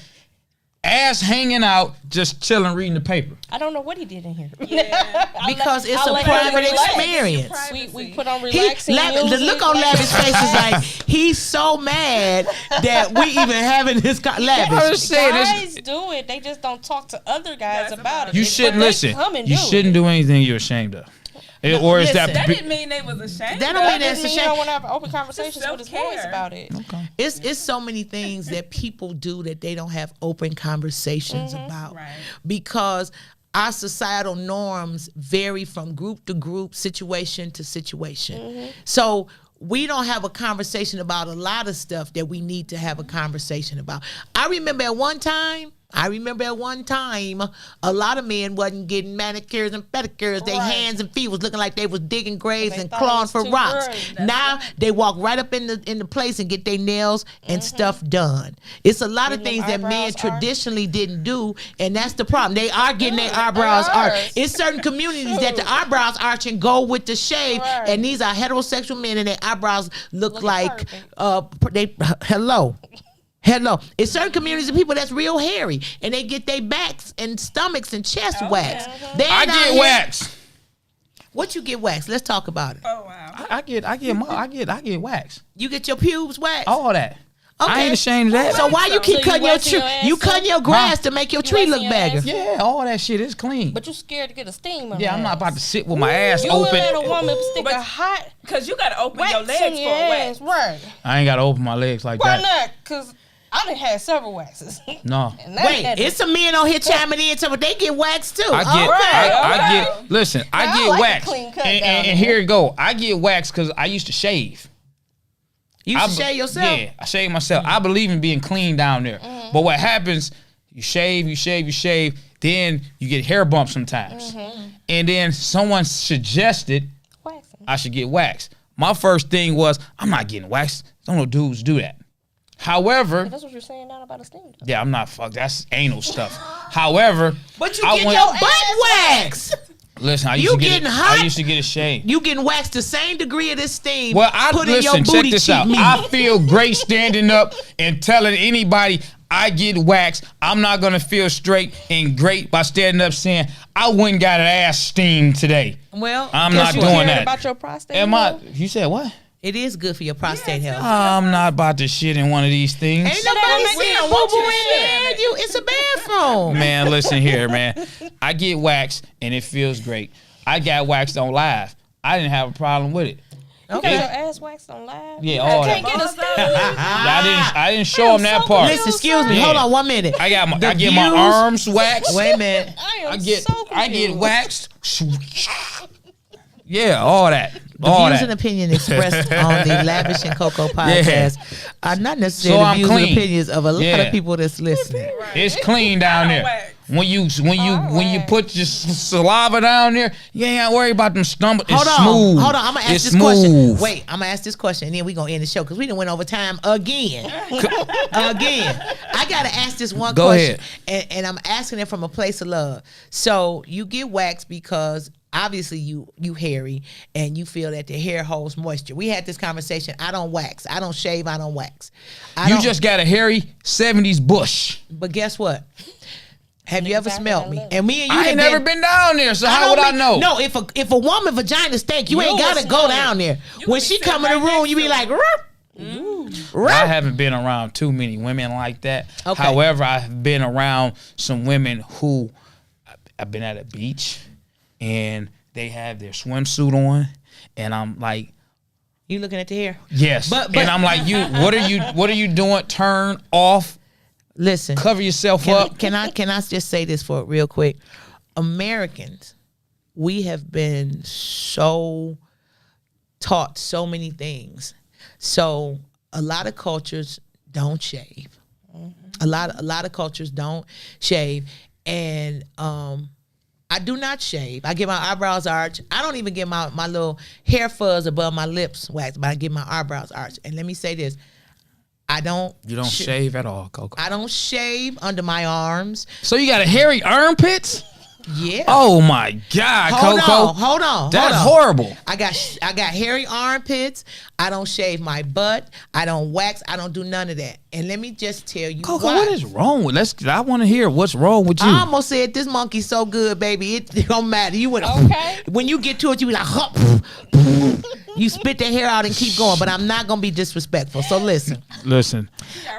ass hanging out, just chilling, reading the paper. I don't know what he did in here. Yeah. Because it's I'll a let him private relax. experience. We put on He, relaxing music. the look on Lavish's face is like he's so mad that we even having this. I'm Lavish. just saying this. Guys do it. They just don't talk to other guys about it. You But shouldn't they listen. come and You do shouldn't it. do anything you're ashamed of. Or is listen. that? That didn't mean they was ashamed. That don't mean That that's doesn't a mean you shame. don't want to have open conversations with his boys self-care. about it. It's so many things that people do that they don't have open conversations about. Right. Because our societal norms vary from group to group, situation to situation. So we don't have a conversation about a lot of stuff that we need to have a conversation about. I remember at one time, a lot of men wasn't getting manicures and pedicures. Their Right. hands and feet was looking like they was digging graves They and thought it clawing was for too rocks. early. Now they walk right up in the place and get their nails and stuff done. It's a lot of Getting things them that men eyebrows arched. traditionally didn't do, and that's the problem. They are getting their eyebrows They are. arched. It's certain communities that the eyebrows arching go with the shave, Right. and these are heterosexual men, and their eyebrows look Looking like perfect. hello. It's certain communities of people that's real hairy, and they get their backs and stomachs and chest waxed. They I ain't out get here- waxed. What you get waxed? Let's talk about it. Oh wow. I get waxed. You get your pubes waxed. All that. I Okay. ain't ashamed of that. So why you keep So you cutting your waxing tree? your ass You too? cutting your grass to make your You tree look waxing your bigger. ass? Yeah, all that shit is clean. But you scared to get a steam on Yeah, your I'm not ass. about to sit with my ass You open. let a woman stick But- a hot Because you got to open wax your in legs your for a ass. wax. Right. I ain't got to open my legs like Why that. not? Because I done had several waxes. No. And that Wait, had it's some men on here chiming in, but they get waxed too. I get, Okay. I okay. get. Listen, I Now, I get like a waxed, clean cut and, down and there. here it go. I get waxed because I used to shave. You I should be- shave yourself. Yeah, I shave myself. I believe in being clean down there. But what happens? You shave, then you get hair bumps sometimes, and then someone suggested waxing. I should get waxed. My first thing was I'm not getting waxed. Don't no dudes do that. However, That's what you're saying now about a steam. yeah, I'm not fuck. That's anal stuff. However, But you I get went- your butt waxed. listen, I You used to get getting it. hot? I used to get it shaved. You getting waxed the same degree of this steam. Well, I put in your listen. Check booty this cheek out. meat. I feel great standing up and telling anybody I get waxed. I'm not gonna feel straight and great by standing up saying I wouldn't got an ass steam today. Well, I'm guess not You what? doing caring that. about your prostate? Am I? though? You said what? It is good for your prostate health. I'm not about to shit in one of these things. Ain't nobody saying don't boo want boo you to in there. It's a bathroom. Man, listen here, man. I get waxed and it feels great. I got waxed on live. I didn't have a problem with it. You got your ass waxed on live? Yeah, You all can't that. get a steam. I didn't show them that part. Listen, excuse me. Yeah. Hold on 1 minute. I get The my views- arms waxed. Wait a minute. I get I get waxed. Yeah, all that. The All views that. and opinion expressed on the Lavish and COCO podcast are not necessarily So the I'm views clean. and opinions of a lot Yeah. of people that's listening. It's clean down there. wax. When you put your saliva down there, you ain't gotta worry about them stumble. Hold It's on. smooth. Hold on. I'm going to ask It's this question. smooth. Wait, I'm going to ask this question and then we're going to end the show because we done went over time again. Again. I got to ask this one Go question. ahead. And I'm asking it from a place of love. So you get waxed because obviously you hairy and you feel that the hair holds moisture. We had this conversation. I don't wax. I don't shave. I don't wax. You just got a hairy 70s bush. But guess what? Have you ever Exactly, smelled I me? love And me and you I have ain't never been down there, so how would I know? No, if a woman vagina stink, you ain't You gotta will go smell down it. there. You When can she sit come in the right room, next you be to like, it. I haven't been around too many women like that. Okay. However, I've been around some women who I've been at a beach and they have their swimsuit on, and I'm like, you looking at the hair? yes. But- and I'm like, what are you doing? Turn off, Listen, cover yourself can, up. can I just say this for real quick? Americans, we have been so taught so many things. So a lot of cultures don't shave. A lot of cultures don't shave, and I do not shave. I get my eyebrows arched. I don't even get my little hair fuzz above my lips waxed, but I get my eyebrows arched. And let me say this: I don't. You don't shave at all, Coco. I don't shave under my arms. So you got a hairy armpits? Yeah. Oh my God, Coco. Hold on. That's horrible. I got hairy armpits. I don't shave my butt. I don't wax. I don't do none of that. And let me just tell you Coco, why. what is wrong with? I want to hear what's wrong with you. I almost said this monkey's so good, baby. It don't matter. You went Okay. when you get to it, you be like, hup, you spit the hair out and keep going. But I'm not gonna be disrespectful. So listen, Listen,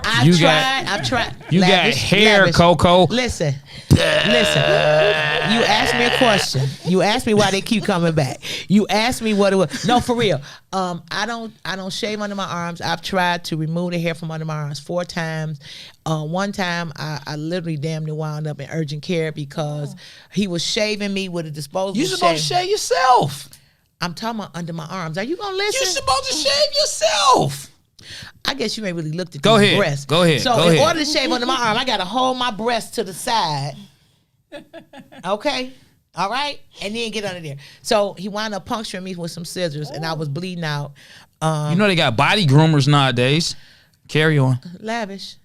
I've You tried. you Lavish, got hair, lavish. Coco. Listen. You asked me a question. You asked me why they keep coming back. You asked me what it was. No, for real. I don't shave under my arms. I've tried to remove the hair from under my arms 4 times. One time I literally damn near wound up in urgent care because he was shaving me with a disposable You supposed to shave yourself. I'm talking about under my arms. Are you gonna listen? You supposed to shave yourself. I guess you ain't really looked at Go these ahead. breasts. Go ahead. So Go in ahead. order to shave under my arm, I gotta hold my breast to the side. Okay. All right. And then get under there. So he wound up puncturing me with some scissors and I was bleeding out. You know they got body groomers nowadays. Carry on. Lavish.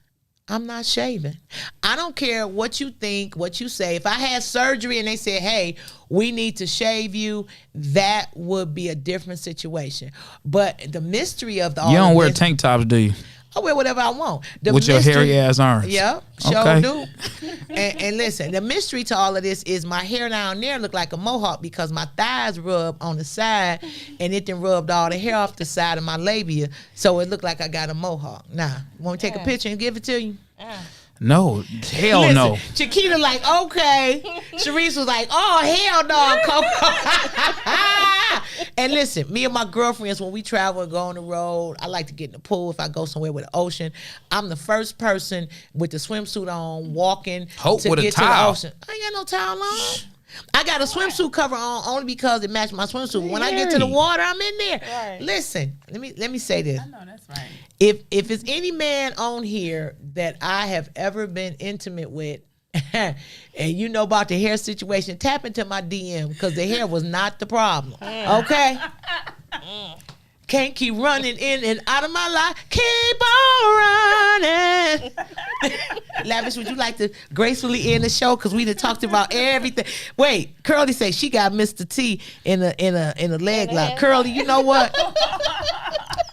I'm not shaving. I don't care what you think, what you say. If I had surgery and they said, hey, we need to shave you, that would be a different situation. But the mystery of the You don't wear this, tank tops, do you? I wear whatever I want. The With your hairy ass arms. Yep, sure Okay. do. And listen, the mystery to all of this is my hair down there look like a mohawk because my thighs rub on the side and it then rubbed all the hair off the side of my labia. So it looked like I got a mohawk. Now, want me to take a picture and give it to you? No. Hell Listen, no. Chiquita like, okay. Sharice was like, oh, hell no, Coco. And listen, me and my girlfriends, when we travel and go on the road, I like to get in the pool if I go somewhere with the ocean. I'm the first person with the swimsuit on, walking Hope to with a get to the towel. ocean. I ain't got no towel on. I got a swimsuit cover on only because it matched my swimsuit. When I get to the Hey. water, I'm in there. Right. Listen, let me say this. No, that's right. If it's any man on here that I have ever been intimate with, and you know about the hair situation, tap into my DM because the hair was not the problem. Okay? Can't keep running in and out of my life. Keep on running. Lavish, would you like to gracefully end the show? Because we done talked about everything. Wait, Curly say she got Mr. T in a leg lock. Curly, you know what?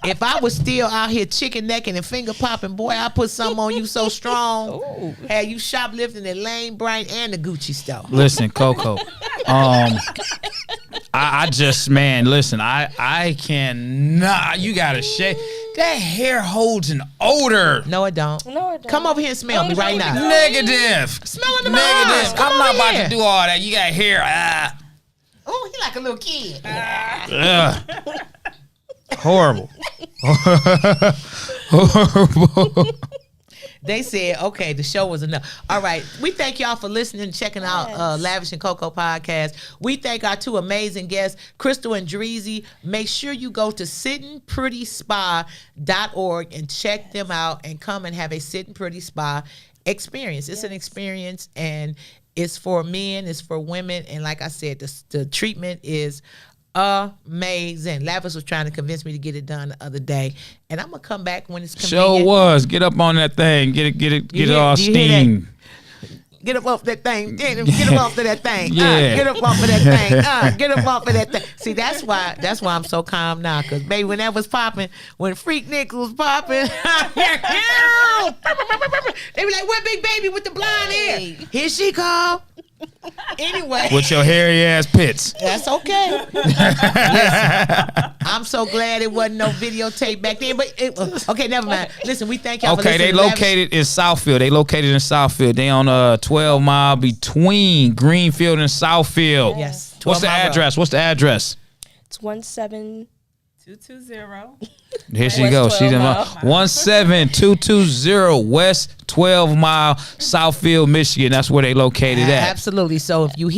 If I was still out here chicken necking and finger popping, boy, I put something on you so strong. Ooh. Had you shoplifting at Lane Bryant and the Gucci store. Listen, Coco. I just, man, listen, I cannot. You gotta shake. That hair holds an odor. No, it don't. No, it don't. Come over here and smell me right now. Negative. Smell it in my Negative. arms. Come I'm not over about here. to do all that. You got hair. Oh, he like a little kid. Ugh. Horrible. Horrible. They said, okay, the show was enough. All right. We thank y'all for listening and checking out Lavish and Coco podcast. We thank our two amazing guests, Crystal and Dreezy. Make sure you go to sittingprettyspa.org and check them out and come and have a Sitting Pretty Spa experience. It's an experience, and it's for men, it's for women. And like I said, the treatment is amazing. Lavish was trying to convince me to get it done the other day, and I'm gonna come back when it's convenient. Sure was. Get up on that thing. Get it all do you hear that? steamed. Get up off that thing. Get up off of that thing. Yeah. Get up off of that thing. Get up off of that thing. See, that's why I'm so calm now. Cause baby, when that was popping, when Freak Nick was popping, they be like, "Where Big Baby with the blonde hair? Here she come." Anyway, With your hairy ass pits. that's okay. Listen, I'm so glad it wasn't no videotape back then. But okay, never mind. Listen, we thank y'all for Okay, listening. they to Lavish. located in Southfield. They on 12 mile between Greenfield and Southfield. Yes. What's 12 the Mile Road. address? What's the address? It's 17. 220. Here she West goes. 12 She's mile. 17220 West 12 Mile, Southfield, Michigan. That's where they located at. Absolutely. So if you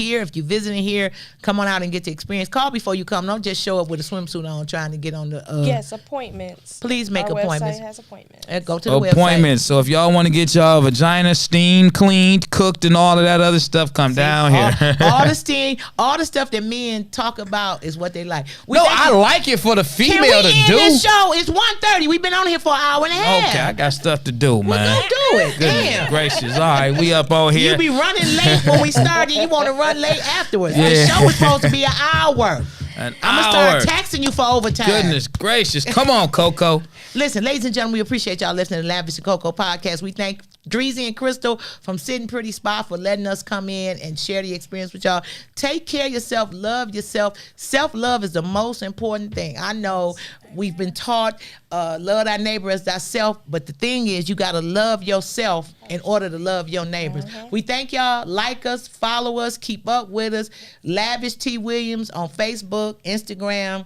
visiting here, come on out and get the experience. Call before you come. Don't just show up with a swimsuit on trying to get on the. Yes, appointments. Please make Our appointments. website has appointments. Go to the Appointments. So if y'all want to get y'all vagina steamed, cleaned, cooked, and all of that other stuff, come down here. All the steam, all the stuff that men talk about is what they like. No, I like it for the female Can we to end do. this show? It's 1:30. We've been on here for an hour and a half. Okay, I got stuff to do, man. Well, go do it. Goodness Damn. gracious. All right, we up on here. You be running late when we started. You want to run late afterwards. The Yeah. show is supposed to be an hour. An I'm going to hour. start taxing you for overtime. Goodness gracious. Come on, Coco. Listen, ladies and gentlemen, we appreciate y'all listening to Lavish and Coco podcast. We thank Dreezy and Crystal from Sitting Pretty Spa for letting us come in and share the experience with y'all. Take care of yourself. Love yourself. Self-love is the most important thing. I know we've been taught love thy neighbor as thyself, but the thing is you got to love yourself in order to love your neighbors. We thank y'all. Like us, follow us, keep up with us. Lavish T. Williams on Facebook, Instagram,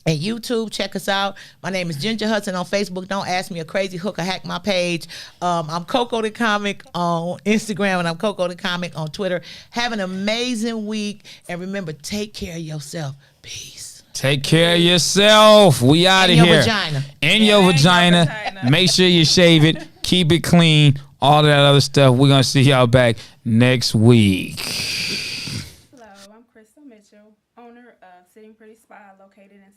and YouTube. Check us out. My name is Ginger Hudson on Facebook. Don't ask me a crazy hook or hack my page. I'm Coco the Comic on Instagram, and I'm Coco the Comic on Twitter. Have an amazing week, and remember, take care of yourself. Peace. Take care of yourself. We out of And your here. vagina. In your vagina. Make sure you shave it. Keep it clean. All that other stuff. We're going to see y'all back next week. Hello, I'm Crystal Mitchell, owner of Sitting Pretty Spa located in